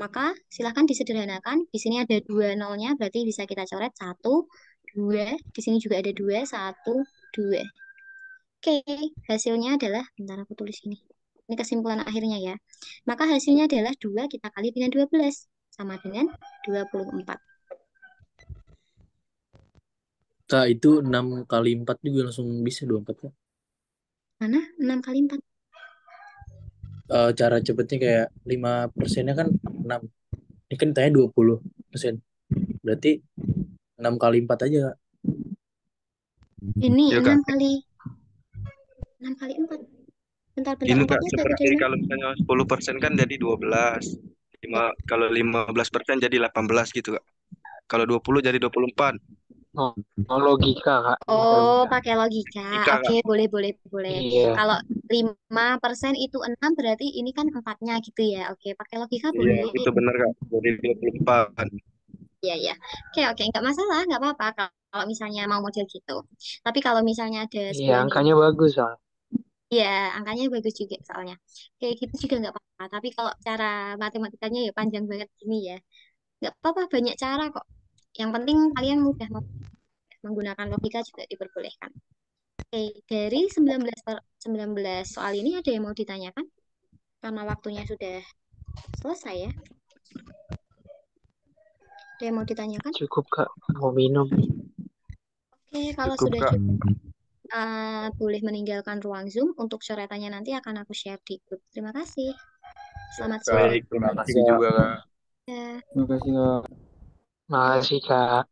Maka silahkan disederhanakan. Di sini ada 2 nolnya, berarti bisa kita coret 1, 2. Di sini juga ada 2, 1, 2. Oke, hasilnya adalah, bentar aku tulis ini. Ini kesimpulan akhirnya ya. Maka hasilnya adalah 2 kita kali dengan 12. Sama dengan 24. Kak, itu 6 kali 4 juga langsung bisa 24 Kak. Mana? 6 kali 4. Cara cepetnya kayak 5%-nya kan 6. Ini kan tanya 20%. Berarti 6 kali 4 aja Kak. Ini Iya, 6 Kak. kali 4. Bentar, Ini Kak, 4-nya jatuh seperti dari mana? kalau misalnya 10% kan jadi 12. Ya. Kalau 15% jadi 18 gitu, Kak. Kalau 20 jadi 24. Oh, logika, Kak. Oh, pakai logika. Logika, Oke, boleh, boleh, boleh. Iya. Kalau 5% itu 6, berarti ini kan 4-nya gitu ya. Oke, pakai logika Iya, boleh. itu benar, Kak. Jadi 24. Iya, iya. Oke, oke. Nggak masalah, nggak apa-apa kalau misalnya mau model gitu. Tapi kalau misalnya ada Iya, sebuah angkanya bagus, Soal. ya, angkanya bagus juga soalnya. Kayak gitu juga nggak apa-apa. Tapi kalau cara matematikanya ya panjang banget gini ya. Nggak apa-apa, banyak cara kok. Yang penting kalian mudah menggunakan logika juga diperbolehkan. Oke, dari 19 soal ini ada yang mau ditanyakan? Karena waktunya sudah selesai ya. Ada yang mau ditanyakan? Cukup, Kak. Mau minum. Oke, kalau Cukup, sudah Kak. cukup, boleh meninggalkan ruang Zoom. Untuk coretannya nanti akan aku share di grup. Terima kasih. Selamat sore. Kak, terima kasih juga, Kak. Ya. Terima kasih, Kak. Makasih, Kak.